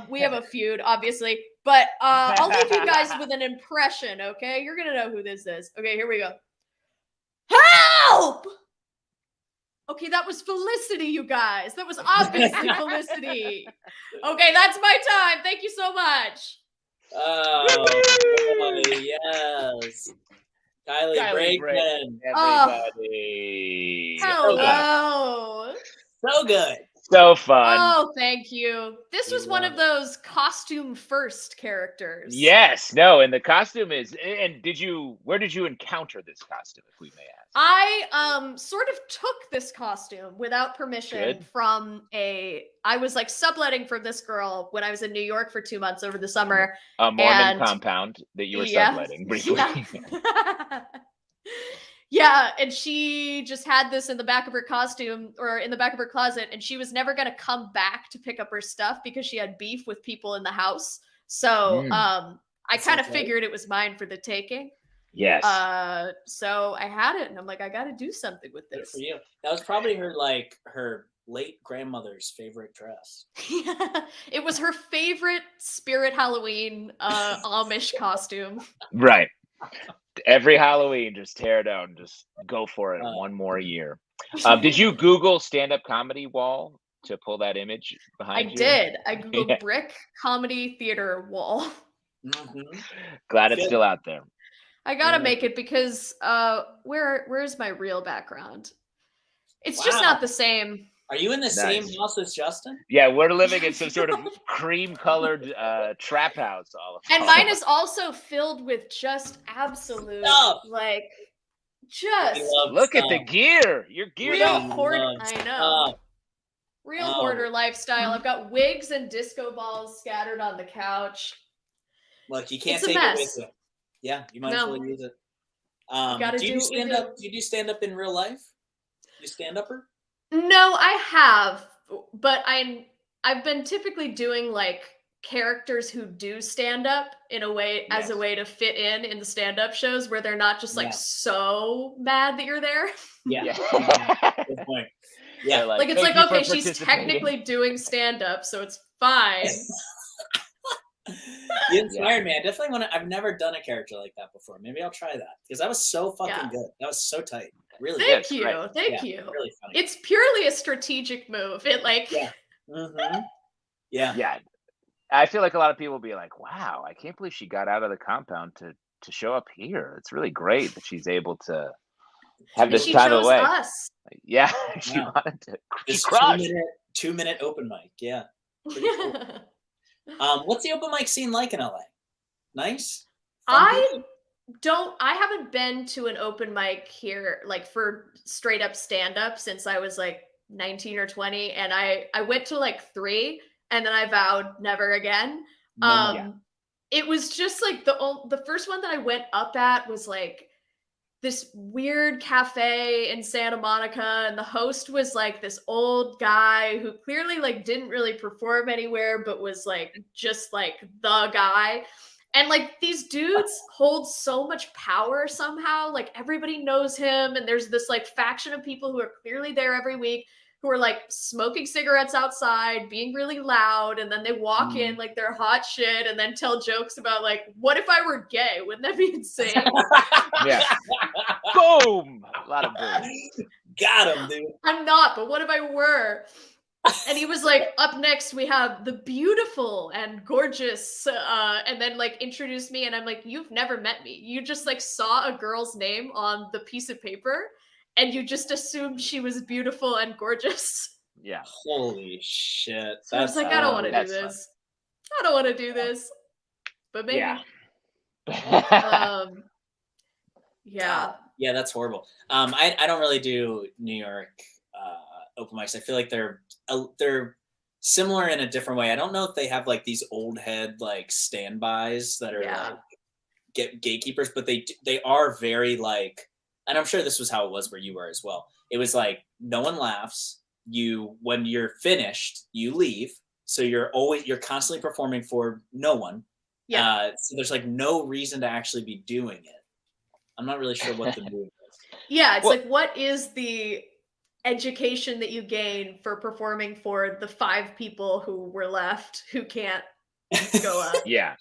C: We have a feud, obviously, but I'll leave you guys with an impression, okay? You're gonna know who this is. Okay, here we go. Help! Okay, that was Felicity, you guys. That was obviously Felicity. Okay, that's my time. Thank you so much.
A: Oh, yes. Kylie Brakeman.
B: Everybody.
C: Hello.
A: So good.
B: So fun.
C: Oh, thank you. This was one of those costume first characters.
B: Yes. No, and the costume is, and where did you encounter this costume, if we may ask?
C: I sort of took this costume without permission from I was like subletting for this girl when I was in New York for 2 months over the summer.
B: A Mormon compound that you were subletting briefly.
C: Yeah. Yeah, and she just had this in the back of her costume or in the back of her closet, and she was never going to come back to pick up her stuff because she had beef with people in the house. So I kind of figured it was mine for the taking.
B: Yes.
C: So I had it, and I'm like, I got to do something with this.
A: Good for you. That was probably her late grandmother's favorite dress.
C: It was her favorite Spirit Halloween Amish costume.
B: Right. Every Halloween, just tear it out and just go for it one more year. Did you Google stand-up comedy wall to pull that image behind you?
C: I did. I Googled brick comedy theater wall.
A: Mm-hmm.
B: Glad it's still out there.
C: I gotta make it because where's my real background? It's just not the same.
A: Are you in the same house as Justin?
B: Yeah, we're living in some sort of cream-colored trap house.
C: And mine is also filled with just absolute like just
B: look at the gear. Your gear.
C: Real hoarder. I know. Real hoarder lifestyle. I've got wigs and disco balls scattered on the couch.
A: Look, you can't take it with you. Yeah, you might as well use it. Do you stand up? Do you do stand up in real life? You stand upper?
C: No, I have, but I've been typically doing like characters who do stand up in a way as a way to fit in the stand up shows where they're not just like so mad that you're there.
A: Yeah. Good point. Yeah,
C: like it's like, okay, she's technically doing stand up, so it's fine.
A: You inspired me. I definitely want to. I've never done a character like that before. Maybe I'll try that because that was so fucking good. That was so tight. Really.
C: Thank you.
A: Really funny.
C: It's purely a strategic move. It like.
A: Yeah. Mm-hmm. Yeah.
B: Yeah. I feel like a lot of people will be like, "Wow, I can't believe she got out of the compound to show up here. It's really great that she's able to have
C: And
B: this
C: she
B: time
C: chose
B: away.
C: us.
B: Yeah, she
A: Wow.
B: wanted to. She
A: This
B: crushed.
A: 2-minute open mic. Yeah. Pretty cool. What's the open mic scene like in LA? Nice? Fun people?
C: I haven't been to an open mic here, like for straight up stand up since I was like 19 or 20. And I went to like 3 and then I vowed never again.
A: No more.
C: It was just like the first one that I went up at was like this weird cafe in Santa Monica, and the host was like this old guy who clearly like didn't really perform anywhere but was like just like the guy. And like these dudes hold so much power somehow, like everybody knows him, and there's this like faction of people who are clearly there every week who are like smoking cigarettes outside, being really loud, and then they walk in like they're hot shit and then tell jokes about like, what if I were gay? Wouldn't that be insane?
B: Yeah. Boom! A lot of boom.
A: Got him, dude.
C: I'm not, but what if I were? And he was like, up next we have the beautiful and gorgeous, and then like introduced me, and I'm like, you've never met me. You just like saw a girl's name on the piece of paper and you just assumed she was beautiful and gorgeous.
B: Yeah.
A: Holy shit.
C: So I was like, I don't want to do
B: that's
C: this. I don't want to do this. But maybe.
B: Yeah.
C: Yeah.
A: Yeah, that's horrible. I don't really do New York open mics. I feel like they're similar in a different way. I don't know if they have like these old head like standbys that are like gatekeepers, but they are very like, and I'm sure this was how it was where you were as well. It was like no one laughs. When you're finished, you leave. So you're constantly performing for no one. Yeah. So there's like no reason to actually be doing it. I'm not really sure what the move is.
C: Yeah, it's like, what is the education that you gain for performing for the 5 people who were left who can't go up?
B: Yeah.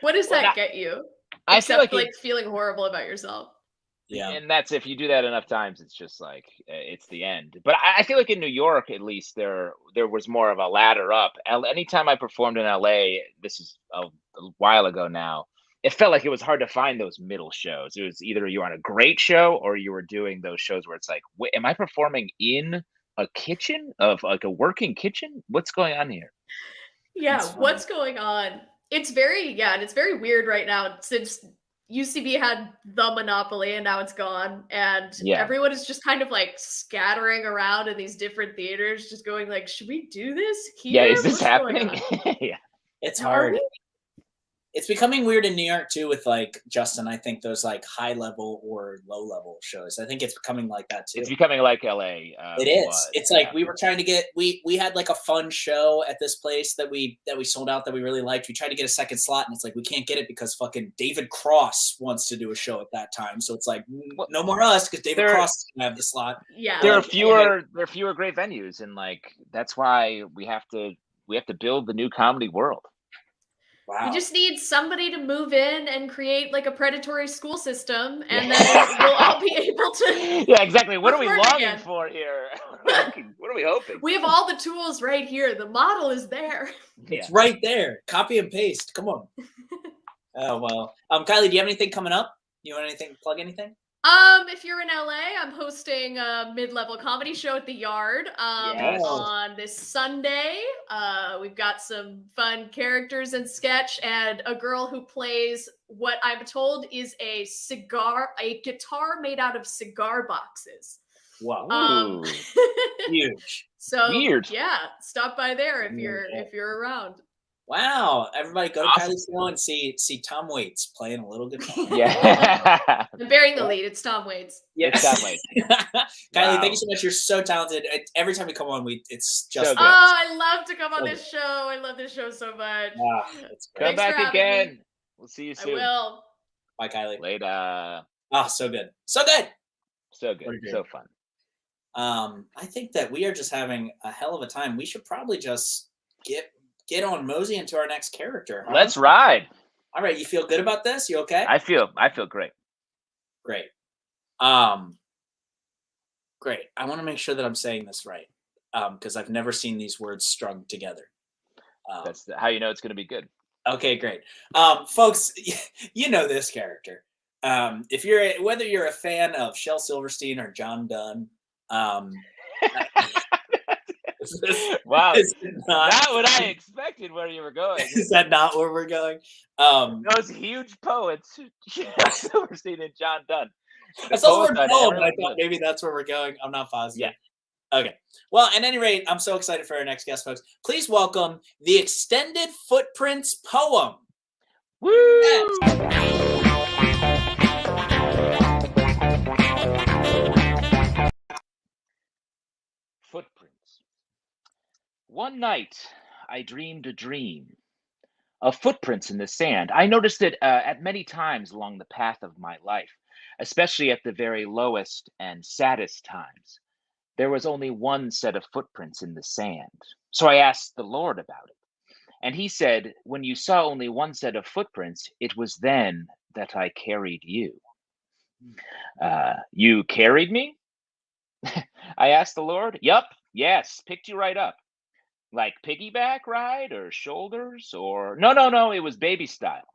C: What does that get you?
B: I
C: Except
B: feel like
C: feeling horrible about yourself.
B: Yeah. And that's, if you do that enough times, it's just like, it's the end. But I feel like in New York, at least, there was more of a ladder up. Anytime I performed in LA, this is a while ago now, it felt like it was hard to find those middle shows. It was either you were on a great show or you were doing those shows where it's like, wait, am I performing in a kitchen of like a working kitchen? What's going on here?
C: Yeah, what's going on? It's very weird right now since UCB had the monopoly and now it's gone, and everyone is just kind of like scattering around in these different theaters, just going like, should we do this here?
B: Yeah, is this happening?
A: Yeah, it's hard. It's becoming weird in New York too with like, Justin, I think those like high level or low level shows. I think it's becoming like that too.
B: It's becoming like LA.
A: It is. It's like we were trying to get, we had like a fun show at this place that we sold out that we really liked. We tried to get a second slot and it's like, we can't get it because fucking David Cross wants to do a show at that time. So it's like, no more us because David Cross is gonna have the slot.
C: Yeah.
B: There are fewer great venues, and like that's why we have to build the new comedy world.
C: Wow. We just need somebody to move in and create like a predatory school system, and then we'll all be able to.
B: Yeah, exactly. What are we longing for here? What are we hoping?
C: We have all the tools right here. The model is there.
A: It's right there. Copy and paste. Come on. Oh well. Kylie, do you have anything coming up? You want plug anything?
C: If you're in LA, I'm hosting a mid-level comedy show at the Yard on this Sunday. We've got some fun characters and sketch, and a girl who plays what I'm told is a guitar made out of cigar boxes.
A: Wow. Huge.
C: So
B: weird.
C: Yeah, stop by there if you're around.
A: Wow! Everybody go to Kylie's show and see Tom Waits playing a little guitar.
B: Yeah,
C: I'm bearing the lead. It's Tom Waits.
A: Yeah,
B: it's Tom Waits.
A: Kylie, thank you so much. You're so talented. Every time we come on, it's just.
B: So good.
C: Oh, I love to come on this show. I love this show so much.
B: Come back again. We'll see you soon.
C: I will.
A: Bye, Kylie.
B: Later.
A: Oh, so good. So good.
B: So good. So fun.
A: I think that we are just having a hell of a time. We should probably just get on mosey into our next character. Huh?
B: Let's ride.
A: All right, you feel good about this? You okay?
B: I feel great.
A: Great. Great. I want to make sure that I'm saying this right, because I've never seen these words strung together.
B: That's how you know it's going to be good.
A: Okay, great. Folks, you know this character. Whether you're a fan of Shel Silverstein or John Dunn,
B: Wow,
A: is
B: not what I expected where you were going.
A: Is that not where we're going?
B: Those huge poets, Shel Silverstein and John Dunn.
A: I saw the
B: poets
A: word
B: on
A: poem, and I
B: everyone's
A: thought
B: lips.
A: maybe that's where we're going. I'm not positive.
B: Yeah.
A: Okay. Well, at any rate, I'm so excited for our next guest, folks. Please welcome the Extended Footprints poem.
B: Woo! Footprints. One night, I dreamed a dream of footprints in the sand. I noticed it at many times along the path of my life, especially at the very lowest and saddest times. There was only one set of footprints in the sand. So I asked the Lord about it. And he said, when you saw only one set of footprints, it was then that I carried you. You carried me? I asked the Lord. Yup, yes, picked you right up. Like piggyback ride or shoulders or no, it was baby style.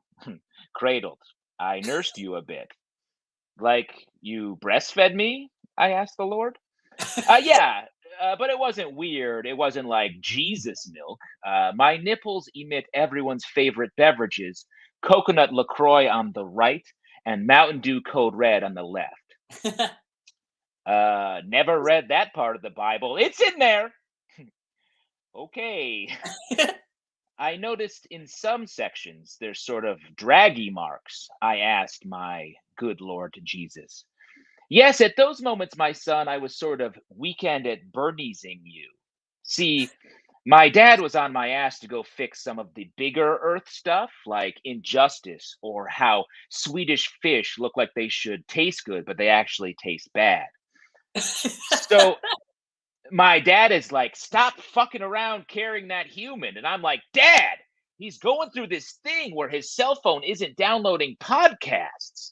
B: Cradled. I nursed you a bit. Like you breastfed me? I asked the Lord. Yeah, but it wasn't weird. It wasn't like Jesus milk. My nipples emit everyone's favorite beverages: coconut LaCroix on the right and Mountain Dew Code Red on the left. Never read that part of the Bible. It's in there. Okay. I noticed in some sections there's sort of draggy marks. I asked my good Lord Jesus. Yes, at those moments, my son, I was sort of weekend at Bernie'sing you. See, my dad was on my ass to go fix some of the bigger earth stuff, like injustice or how Swedish fish look like they should taste good, but they actually taste bad. So my dad is like, stop fucking around carrying that human. And I'm like, Dad, he's going through this thing where his cell phone isn't downloading podcasts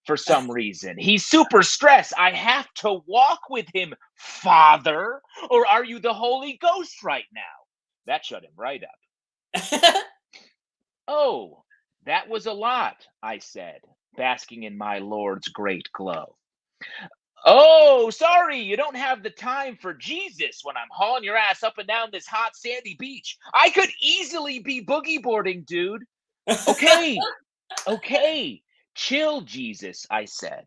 B: for some reason. He's super stressed. I have to walk with him, Father. Or are you the Holy Ghost right now? That shut him right up. Oh, that was a lot, I said, basking in my Lord's great glow. Oh, sorry, you don't have the time for Jesus when I'm hauling your ass up and down this hot sandy beach. I could easily be boogie boarding, dude. Okay, okay. Chill, Jesus, I said.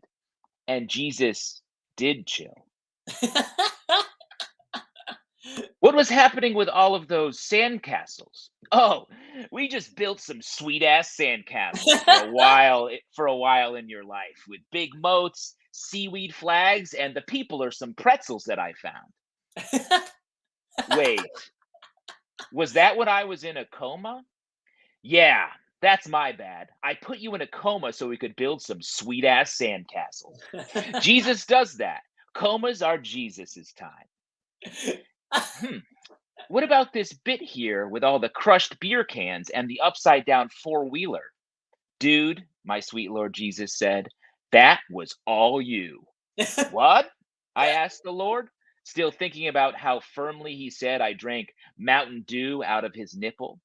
B: And Jesus did chill. What was happening with all of those sandcastles? Oh, we just built some sweet ass sandcastles for a while in your life with big moats, seaweed flags, and the people are some pretzels that I found. Wait, was that when I was in a coma? Yeah, that's my bad. I put you in a coma so we could build some sweet ass sandcastles. Jesus does that. Comas are Jesus's time. What about this bit here with all the crushed beer cans and the upside down four-wheeler? Dude, my sweet Lord Jesus said, that was all you. What? I asked the Lord, still thinking about how firmly he said I drank Mountain Dew out of his nipple.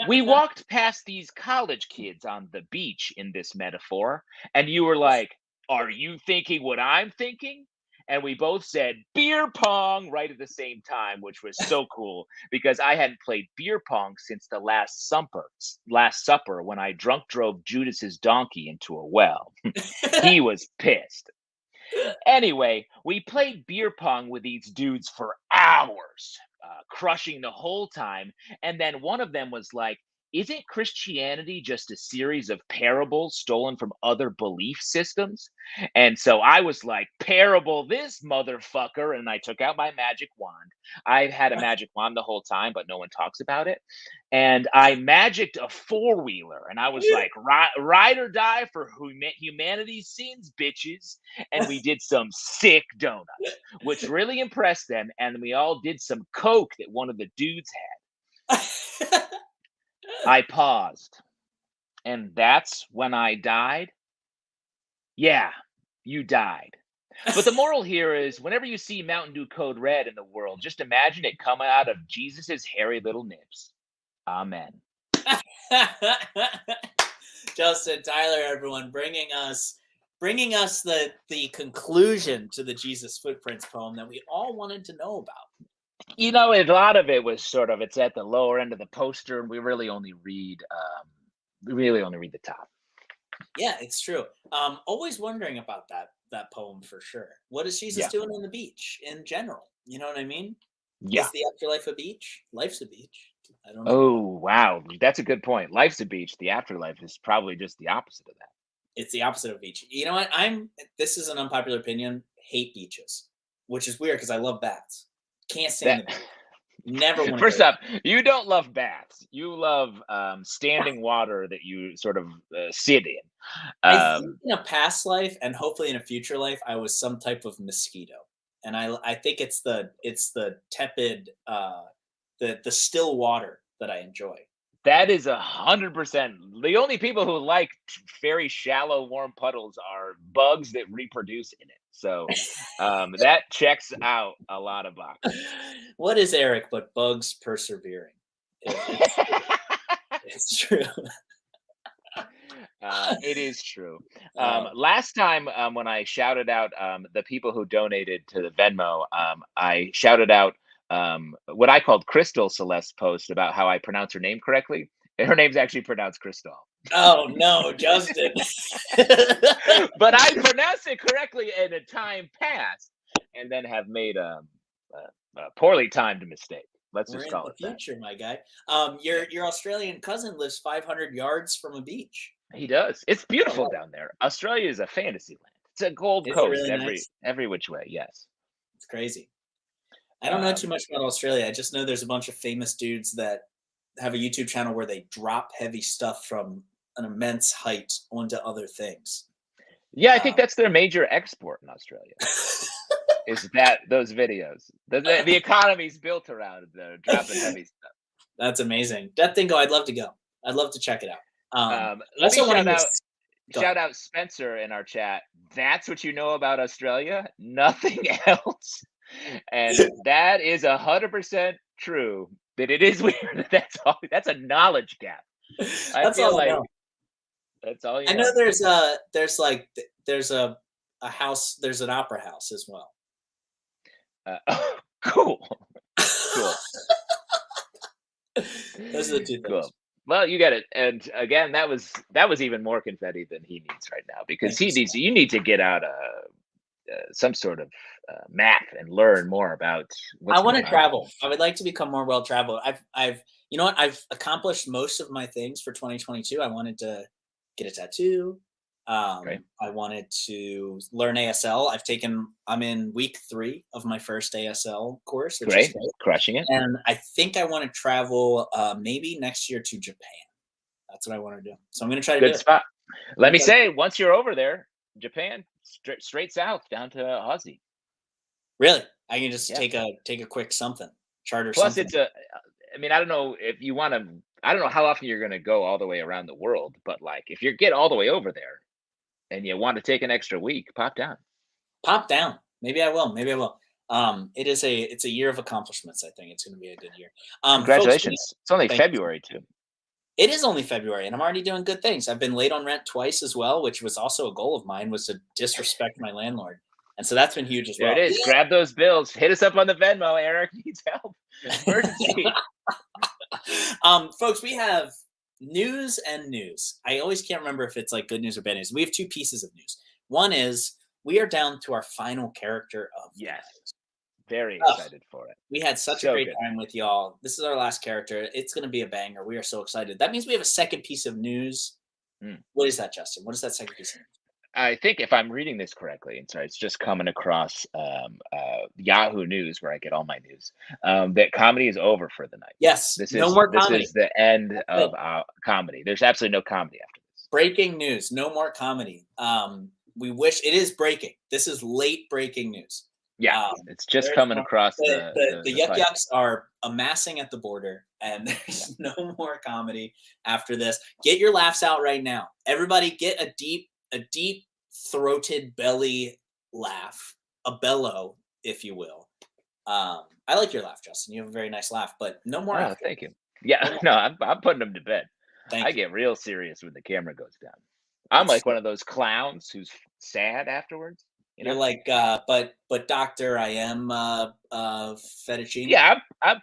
B: We walked past these college kids on the beach in this metaphor, and you were like, are you thinking what I'm thinking? And we both said beer pong right at the same time, which was so cool because I hadn't played beer pong since the Last Supper when I drunk drove Judas's donkey into a well. He was pissed. Anyway, we played beer pong with these dudes for hours, crushing the whole time. And then one of them was like, isn't Christianity just a series of parables stolen from other belief systems? And so I was like, parable this motherfucker. And I took out my magic wand. I've had a magic wand the whole time, but no one talks about it. And I magicked a four-wheeler. And I was like, ride or die for humanity's sins, bitches. And we did some sick donuts, which really impressed them. And we all did some coke that one of the dudes had. I paused. And that's when I died? Yeah, you died. But the moral here is whenever you see Mountain Dew Code Red in the world, just imagine it coming out of Jesus's hairy little nips. Amen.
A: Justin, Tyler, everyone, bringing us the conclusion to the Jesus Footprints poem that we all wanted to know about.
B: A lot of it was sort of, it's at the lower end of the poster, and we really only read the top.
A: Yeah, it's true. Always wondering about that poem for sure. What is Jesus doing on the beach in general? You know what I mean?
B: Yeah.
A: Is the afterlife a beach? Life's a beach. I don't know.
B: Oh, wow. That's a good point. Life's a beach. The afterlife is probably just the opposite of that.
A: It's the opposite of beach. You know what? This is an unpopular opinion. Hate beaches, which is weird because I love baths. Can't stand the beach. Never want to.
B: First up, you don't love baths. You love standing water that you sort of sit in.
A: I think in a past life and hopefully in a future life, I was some type of mosquito, and I think it's the tepid, the still water that I enjoy.
B: That is 100%. The only people who like very shallow, warm puddles are bugs that reproduce in it. So that checks out a lot of boxes.
A: What is Eric but bugs persevering? It's true.
B: It is true. Last time when I shouted out the people who donated to the Venmo, I shouted out what I called Crystal Celeste's post about how I pronounce her name correctly. Her name's actually pronounced Crystal.
A: Oh no, Justin.
B: But I pronounced it correctly in a time past, and then have made a poorly timed mistake. Let's just call it that.
A: Future, my guy. Your Australian cousin lives 500 yards from a beach.
B: He does. It's beautiful down there. Australia is a fantasy land. It's a gold coast really every which way. Yes,
A: it's crazy. I don't know too much about Australia. I just know there's a bunch of famous dudes that have a YouTube channel where they drop heavy stuff from an immense height onto other things.
B: Yeah, I think that's their major export in Australia. Is those videos? The economy's built around dropping heavy stuff.
A: That's amazing. That thing, I'd love to go. I'd love to check it out.
B: Let me shout out Spencer in our chat. That's what you know about Australia? Nothing else. And that is 100% true. That it is weird. That's a knowledge gap.
A: That's all I know.
B: That's all you know.
A: I know there's a house. There's an opera house as well.
B: Cool.
A: Those are the two things.
B: Cool. Well, you get it. And again, that was even more confetti than he needs right now, because you need to get out some sort of math and learn more about
A: I want to travel. I would like to become more well traveled. I've accomplished most of my things for 2022. I wanted to get a tattoo. I wanted to learn ASL. I'm in week 3 of my first ASL course, which is great.
B: Crushing it.
A: And I think I want to travel maybe next year to Japan. That's what I want to do. So I'm going to try to do it.
B: Good spot. Let me say, once you're over there, Japan, straight south down to Aussie.
A: Really? I can just take a quick something, charter.
B: Plus,
A: something.
B: I don't know if you want to. I don't know how often you're going to go all the way around the world, but like if you get all the way over there, and you want to take an extra week, pop down.
A: Maybe I will. It's a year of accomplishments. I think it's going to be a good year.
B: Congratulations. Folks, it's only February too.
A: It is only February, and I'm already doing good things. I've been late on rent twice as well, which was also a goal of mine, was to disrespect my landlord. And so that's been huge as well.
B: There it is. Grab those bills. Hit us up on the Venmo. Eric needs help. Emergency.
A: Folks, we have news and news. I always can't remember if it's like good news or bad news. We have 2 pieces of news. One is we are down to our final character of the night.
B: Very excited for it.
A: We had such a great time with y'all. This is our last character. It's going to be a banger. We are so excited. That means we have a second piece of news. What is that, Justin? What is that second piece of news?
B: I think if I'm reading this correctly, and sorry, it's just coming across Yahoo News, where I get all my news, that comedy is over for the night.
A: Yes,
B: no more comedy. This is the end of comedy. There's absolutely no comedy after this.
A: Breaking news. No more comedy. We wish it is breaking. This is late breaking news.
B: Yeah, it's just coming across
A: the yucks are amassing at the border, and there's no more comedy after this. Get your laughs out right now. Everybody get a deep throated belly laugh, a bellow, if you will. I like your laugh, Justin. You have a very nice laugh, but no more.
B: Oh, thank you. Yeah, no, I'm putting them to bed.
A: Thank
B: I
A: you.
B: get real serious when the camera goes down. I'm
A: That's
B: like one of those clowns who's sad afterwards. You
A: You're
B: know?
A: like, but doctor, I am fettuccine.
B: Yeah, I'm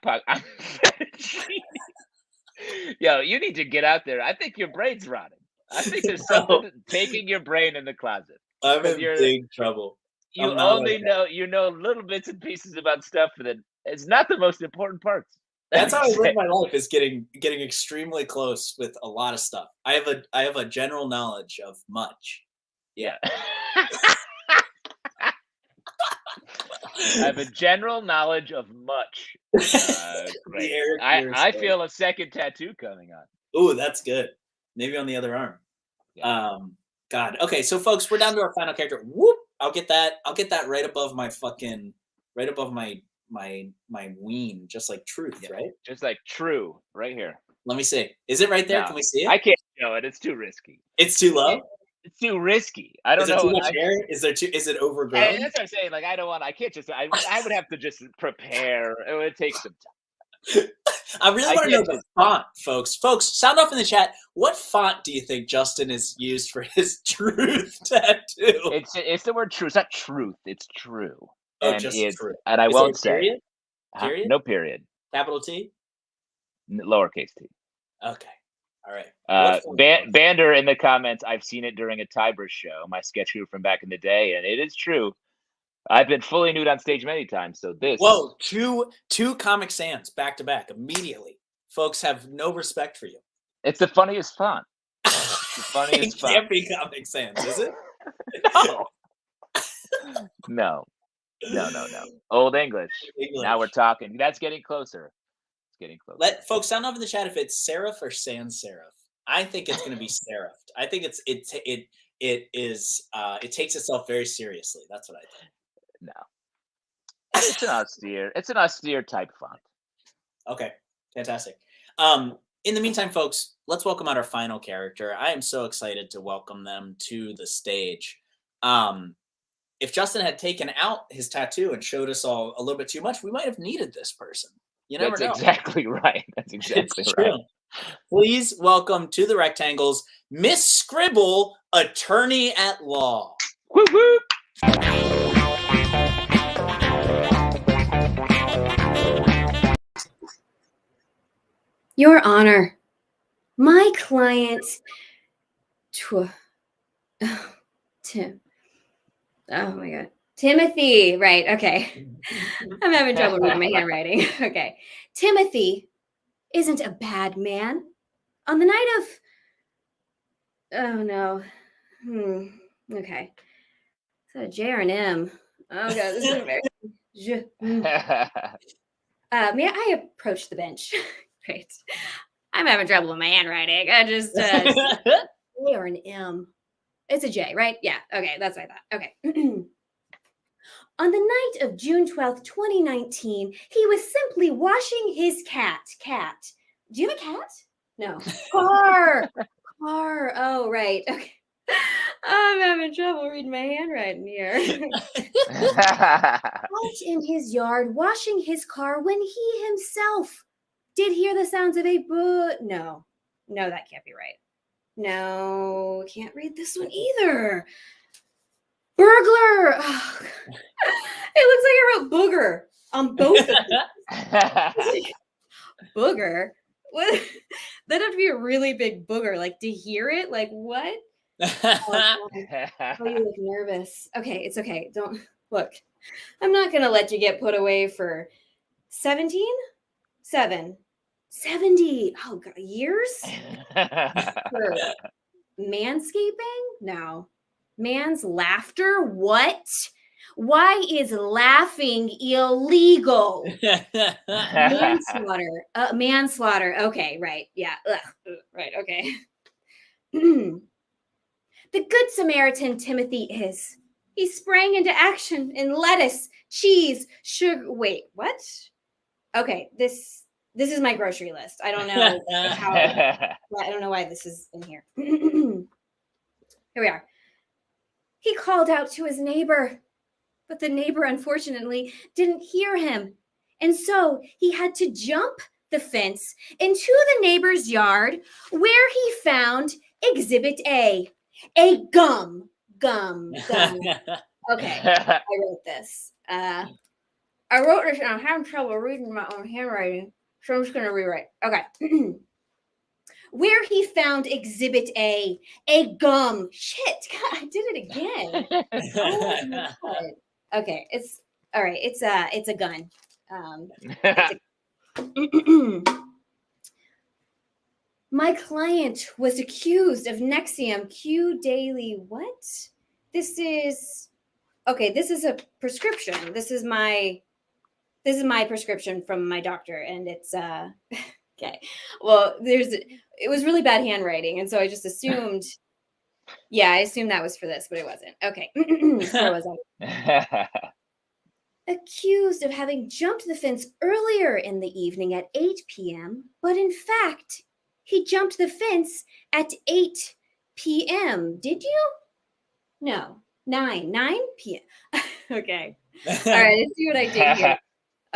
B: Yo, you need to get out there. I think your brain's rotting. I think there's something taking your brain in the closet.
A: I'm
B: 'Cause
A: in big trouble.
B: you
A: I'm not
B: only
A: okay.
B: know little bits and pieces about stuff that it's not the most important parts.
A: That's how I live
B: Say.
A: my life, is getting extremely close with a lot of stuff. I have a general knowledge of much.
B: Yeah. I have a general knowledge of much. Great.
A: Eric
B: I feel a second tattoo coming on.
A: Ooh, that's good. Maybe on the other arm.
B: Yeah.
A: God. Okay, so folks, we're down to our final character. Whoop! I'll get that right above my fucking, right above my ween, just like truth,
B: Yeah.
A: right?
B: Just like true, right here.
A: Let me see. Is it right there?
B: No,
A: Can we see it?
B: I can't show it. It's too risky.
A: It's too low.
B: It's too risky. I don't
A: Is it
B: know.
A: too much hair? Is it overgrown?
B: That's what I'm saying. Like, I can't just. I would have to just prepare. It would take some time.
A: I really want to know
B: can't
A: the font, folks. Folks, sound off in the chat. What font do you think Justin has used for his truth tattoo?
B: It's the word true. It's not truth. It's true.
A: Oh,
B: And
A: just
B: it's
A: true.
B: and I
A: Is there
B: won't
A: a
B: say.
A: period? Period?
B: No period.
A: Capital T?
B: Lowercase t.
A: Okay. All right.
B: Bander in the comments. I've seen it during a Tybers show, my sketch group from back in the day, and it is true. I've been fully nude on stage many times. So this.
A: Whoa, two Comic Sans back to back immediately. Folks have no respect for you.
B: It's the funniest font. It's the funniest
A: It
B: font.
A: can't be Comic Sans, is it?
B: No. Old English. Now we're talking. That's getting closer. It's getting closer.
A: Let folks sound off in the chat if it's serif or sans serif. I think it's going to be serifed. I think it takes itself very seriously. That's what I think.
B: No. It's an austere type font.
A: Okay, fantastic. In the meantime, folks, let's welcome out our final character. I am so excited to welcome them to the stage. If Justin had taken out his tattoo and showed us all a little bit too much, we might have needed this person. You never know.
B: That's exactly right. That's exactly
A: It's
B: right.
A: true. Please welcome to the Rectangles, Miss Scribble, attorney at law.
B: Whoop, whoop.
C: Your Honor, my client, oh my God, Timothy, right, okay. I'm having trouble reading my handwriting. Okay. Timothy isn't a bad man. On the night of, oh no. Okay. Is that a J or an M? Oh God, this is embarrassing. May I approach the bench? Great. I'm having trouble with my handwriting. I just J or an M. It's a J, right? Yeah. Okay, that's what I thought. Okay. On the night of June 12th, 2019, he was simply washing his cat. Do you have a cat? No. Car. Oh, right. Okay. I'm having trouble reading my handwriting here. Out in his yard, washing his car when he himself did hear the sounds of a No, that can't be right. No, can't read this one either. Burglar. Oh, it looks like I wrote booger on both of them. Booger? What? That'd have to be a really big booger. Like, to hear it? Like, what? Oh, you look nervous. Okay, it's okay. Don't look. I'm not going to let you get put away for 70. Oh, God, years? For manscaping? No. Man's laughter? What? Why is laughing illegal? Manslaughter. Okay, right. Yeah. Right, okay. The Good Samaritan Timothy is. He sprang into action in lettuce, cheese, sugar. Wait, what? Okay, this is my grocery list. I don't know how. I don't know why this is in here. Here we are. He called out to his neighbor, but the neighbor unfortunately didn't hear him, and so he had to jump the fence into the neighbor's yard where he found Exhibit A gum. Okay, I wrote this. I wrote this and I'm having trouble reading my own handwriting, so I'm just going to rewrite. Okay. Where he found Exhibit A gum. Shit, God, I did it again. Oh my God. Okay, it's all right. It's a gun. My client was accused of Nexium Q daily. What? This is a prescription. This is my prescription from my doctor, and it's okay. Well, it was really bad handwriting, and so I just assumed. Yeah, I assumed that was for this, but it wasn't. Okay, where was I? Accused of having jumped the fence earlier in the evening at 8 p.m., but in fact, he jumped the fence at 8 p.m. Did you? No, 9 p.m. Okay. All right, let's see what I did here.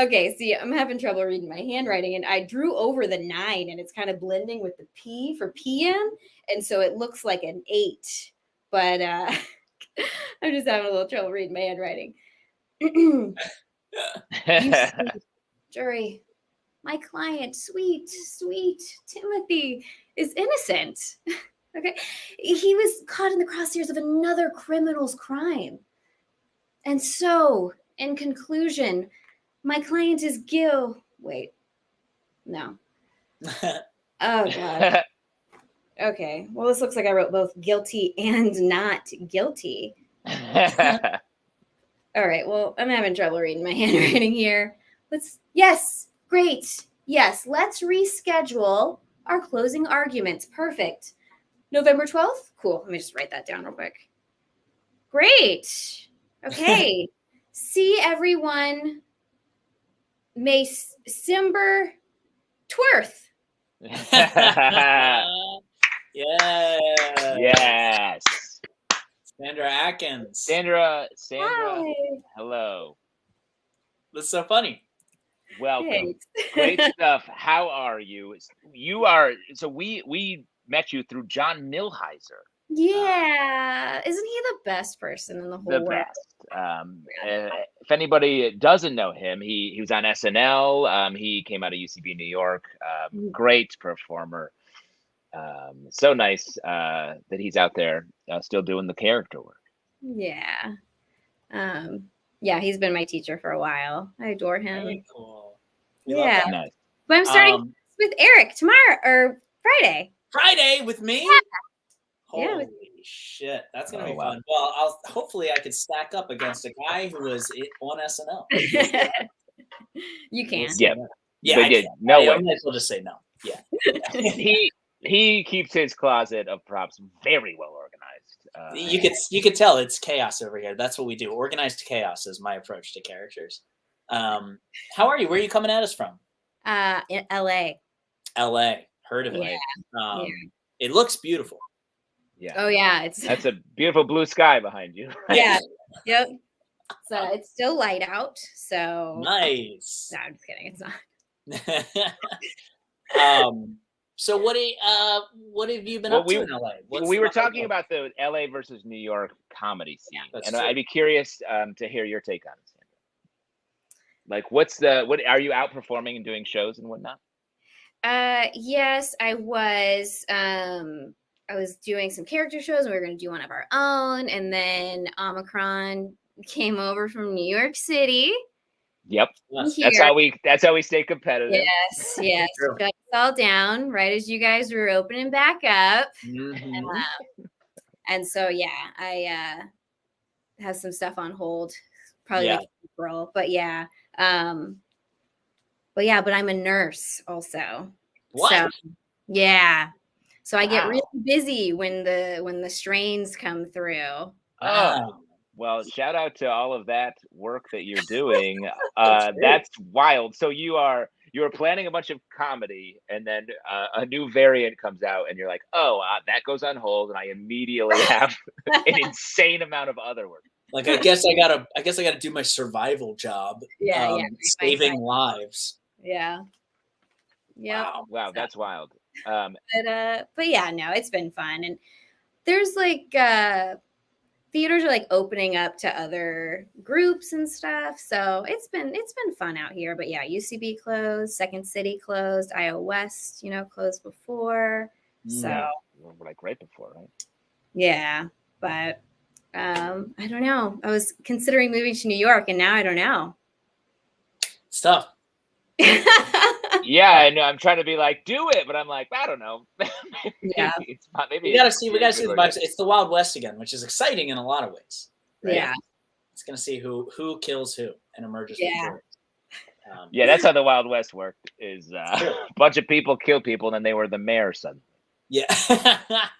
C: Okay, see, I'm having trouble reading my handwriting, and I drew over the 9, and it's kind of blending with the P for PM, and so it looks like an 8. But I'm just having a little trouble reading my handwriting. Jury, my client, sweet Timothy, is innocent. Okay, he was caught in the crosshairs of another criminal's crime, and so, in conclusion, my client is Wait, no. Oh God. Okay. Well, this looks like I wrote both guilty and not guilty. All right. Well, I'm having trouble reading my handwriting here. Yes, great. Yes, let's reschedule our closing arguments. Perfect. November 12th? Cool. Let me just write that down real quick. Great. Okay. See everyone. May Simber Twerth.
B: Yes.
A: Sandra Atkins.
B: Sandra.
C: Hi.
B: Hello.
A: That's so funny.
B: Welcome.
C: Thanks.
B: Great stuff. How are you? So we met you through John Milheiser.
C: Yeah. Isn't he the best person in the whole world?
B: Best. If anybody doesn't know him, he was on SNL. He came out of UCB New York. Great performer. So nice that he's out there still doing the character work.
C: Yeah. Yeah, he's been my teacher for a while. I adore him.
A: Very cool.
C: Yeah.
B: Nice.
C: But I'm starting with Eric tomorrow or Friday.
A: Friday with me?
C: Yeah.
A: Holy shit. That's going to be
B: wow.
A: fun. Well, hopefully I could stack up against a guy who was on SNL.
C: You can.
B: Yeah, I can. No way.
A: I might as well just say no. Yeah.
B: He keeps his closet of props very well organized.
A: You could tell it's chaos over here. That's what we do. Organized chaos is my approach to characters. How are you? Where are you coming at us from?
C: In LA.
A: LA. Heard of it. It looks beautiful.
B: Yeah.
C: Oh yeah,
B: that's a beautiful blue sky behind you.
C: Yeah. Yep. So it's still light out. So
A: nice.
C: No, I'm just kidding. It's not.
B: So
A: what have you been up to in LA?
B: We were talking about the LA versus New York comedy scene, and I'd be curious to hear your take on it, Sandra. Like, what are you out performing and doing shows and whatnot?
C: Yes, I was. I was doing some character shows, and we were going to do one of our own, and then Omicron came over from New York City.
B: Yep, that's how we stay competitive.
C: Yes, shut us all down right as you guys were opening back up, and so I have some stuff on hold, probably like April, but but I'm a nurse also.
A: What?
C: So, yeah. So I get really busy when the strains come through.
B: Oh, well, shout out to all of that work that you're doing. That's wild. So you're planning a bunch of comedy, and then a new variant comes out, and you're like, that goes on hold, and I immediately have an insane amount of other work.
A: Like, I guess I gotta do my survival job. Saving lives.
C: Yeah. Yep.
B: Wow, that's wild.
C: But yeah, no, it's been fun. And there's like theaters are like opening up to other groups and stuff. So it's been fun out here. But yeah, UCB closed, Second City closed, Iowa West, closed before. So
B: like right before, right?
C: Yeah, but I don't know. I was considering moving to New York, and now I don't know.
A: It's tough.
B: Yeah, I know. I'm trying to be like, do it, but I'm like, I don't know.
C: Yeah.
B: It's not, maybe
A: We gotta see the vibes. It's the Wild West again, which is exciting in a lot of ways. Right?
C: Yeah.
A: It's gonna see who kills who and emerges victorious.
B: Yeah, that's how the Wild West worked. Is a bunch of people kill people, and then they were the mayor suddenly.
A: Yeah.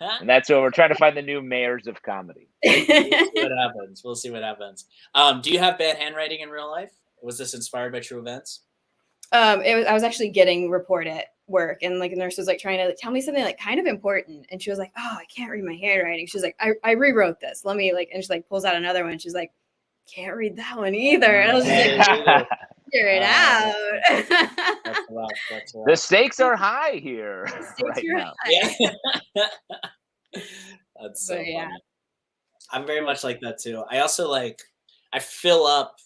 B: And that's what we're trying to find, the new mayors of comedy.
A: We'll see what happens. We'll see what happens. Do you have bad handwriting in real life? Was this inspired by true events?
C: I was actually getting report at work, and like a nurse was like trying to tell me something like kind of important, and she was like, "Oh, I can't read my handwriting." She's like, "I rewrote this. Let me like," and she like pulls out another one. She's like, "Can't read that one either." And I was just like, "Figure it out."
A: That's a lot.
B: The stakes are high here right now.
A: Yeah. That's so funny. I'm very much like that too. I also I fill up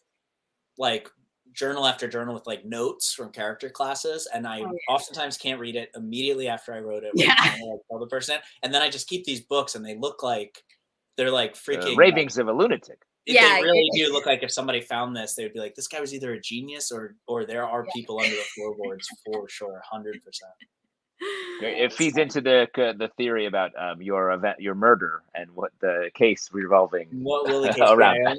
A: like journal after journal with like notes from character classes, and I oftentimes can't read it immediately after I wrote it. Tell the person, and then I just keep these books, and they look like they're like freaking
B: ravings of a lunatic.
A: They really do look like if somebody found this, they would be like, "This guy was either a genius or there are people under the floorboards for sure, 100%."
B: It feeds into the theory about your murder and what the case revolving
A: what will the case
B: around.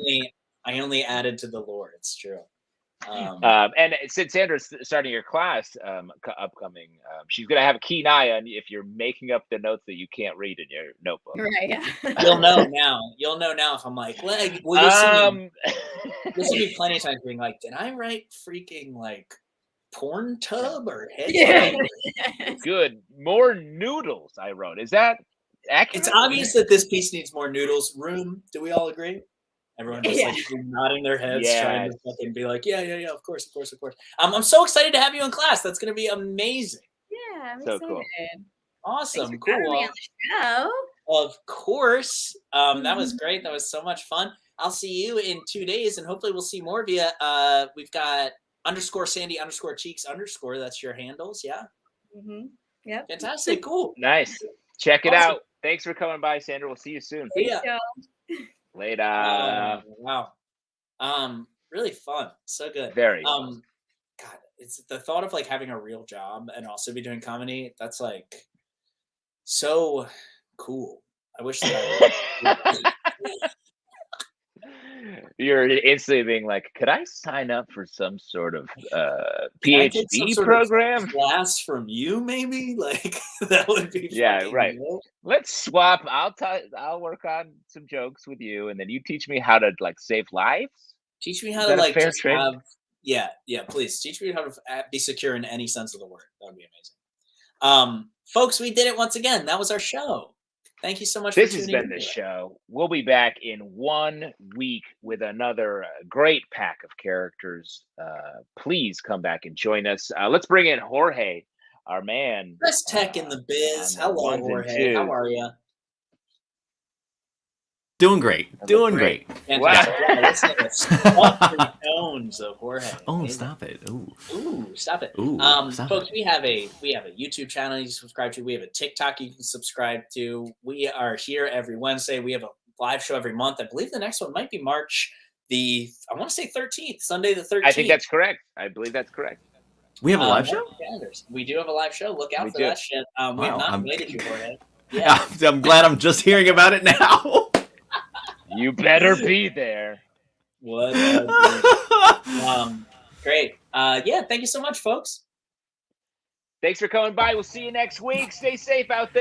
A: I only added to the lore. It's true.
B: And since Sandra's starting your class upcoming, she's gonna have a keen eye on if you're making up the notes that you can't read in your notebook.
C: Right. Yeah.
A: You'll know now. You'll know now if I'm like, well, you'll see me plenty of times being like, did I write freaking like porn tub or head?
C: Yeah.
B: Good. More noodles. I wrote. Is that accurate?
A: It's obvious that this piece needs more noodles. Room. Do we all agree? Everyone just like nodding their heads, trying to fucking be like, yeah, of course. I'm so excited to have you in class. That's gonna be amazing.
C: Yeah, I'm
B: so
C: excited.
B: Cool.
A: Awesome,
C: Thanks
A: cool.
C: for having me on the show.
A: Of course. That was great. That was so much fun. I'll see you in 2 days, and hopefully we'll see more of you. We've got _Sandy_Cheeks_. That's your handles, yeah?
C: Mm-hmm. Yep.
A: Fantastic, cool.
B: Nice. Check it out. Thanks for coming by, Sandra. We'll see you soon.
A: See ya.
B: Later.
A: Wow. Really fun. So good.
B: Very fun.
A: God, it's the thought of like having a real job and also be doing comedy. That's like so cool. I wish that
B: You're instantly being like, could I sign up for some sort of PhD program?
A: Class from you, maybe? Like that would be
B: right. Cool. Let's swap. I'll work on some jokes with you, and then you teach me how to like save lives.
A: Teach me how to like just have. Yeah. Please teach me how to be secure in any sense of the word. That would be amazing. Folks, we did it once again. That was our show. Thank you so much.
B: This has been the show. We'll be back in 1 week with another great pack of characters. Please come back and join us. Let's bring in Jorge, our man.
A: Best tech in the biz. Hello, Jorge. How are you?
E: Doing great. Doing great.
A: Wow. Yeah, tones of Jorge.
E: Oh, stop it.
A: Ooh, stop it.
E: Stop
A: folks,
E: it.
A: we have a YouTube channel you can subscribe to. We have a TikTok you can subscribe to. We are here every Wednesday. We have a live show every month. I believe the next one might be March I want to say 13th, Sunday the 13th.
B: I think that's correct. I believe that's correct.
E: We have a live show?
A: We do have a live show. Look out for that shit. We have not invited you, Jorge.
E: Yeah. I'm glad I'm just hearing about it now.
B: You better be there.
A: What? Great. Thank you so much, folks.
B: Thanks for coming by. We'll see you next week. Stay safe out there.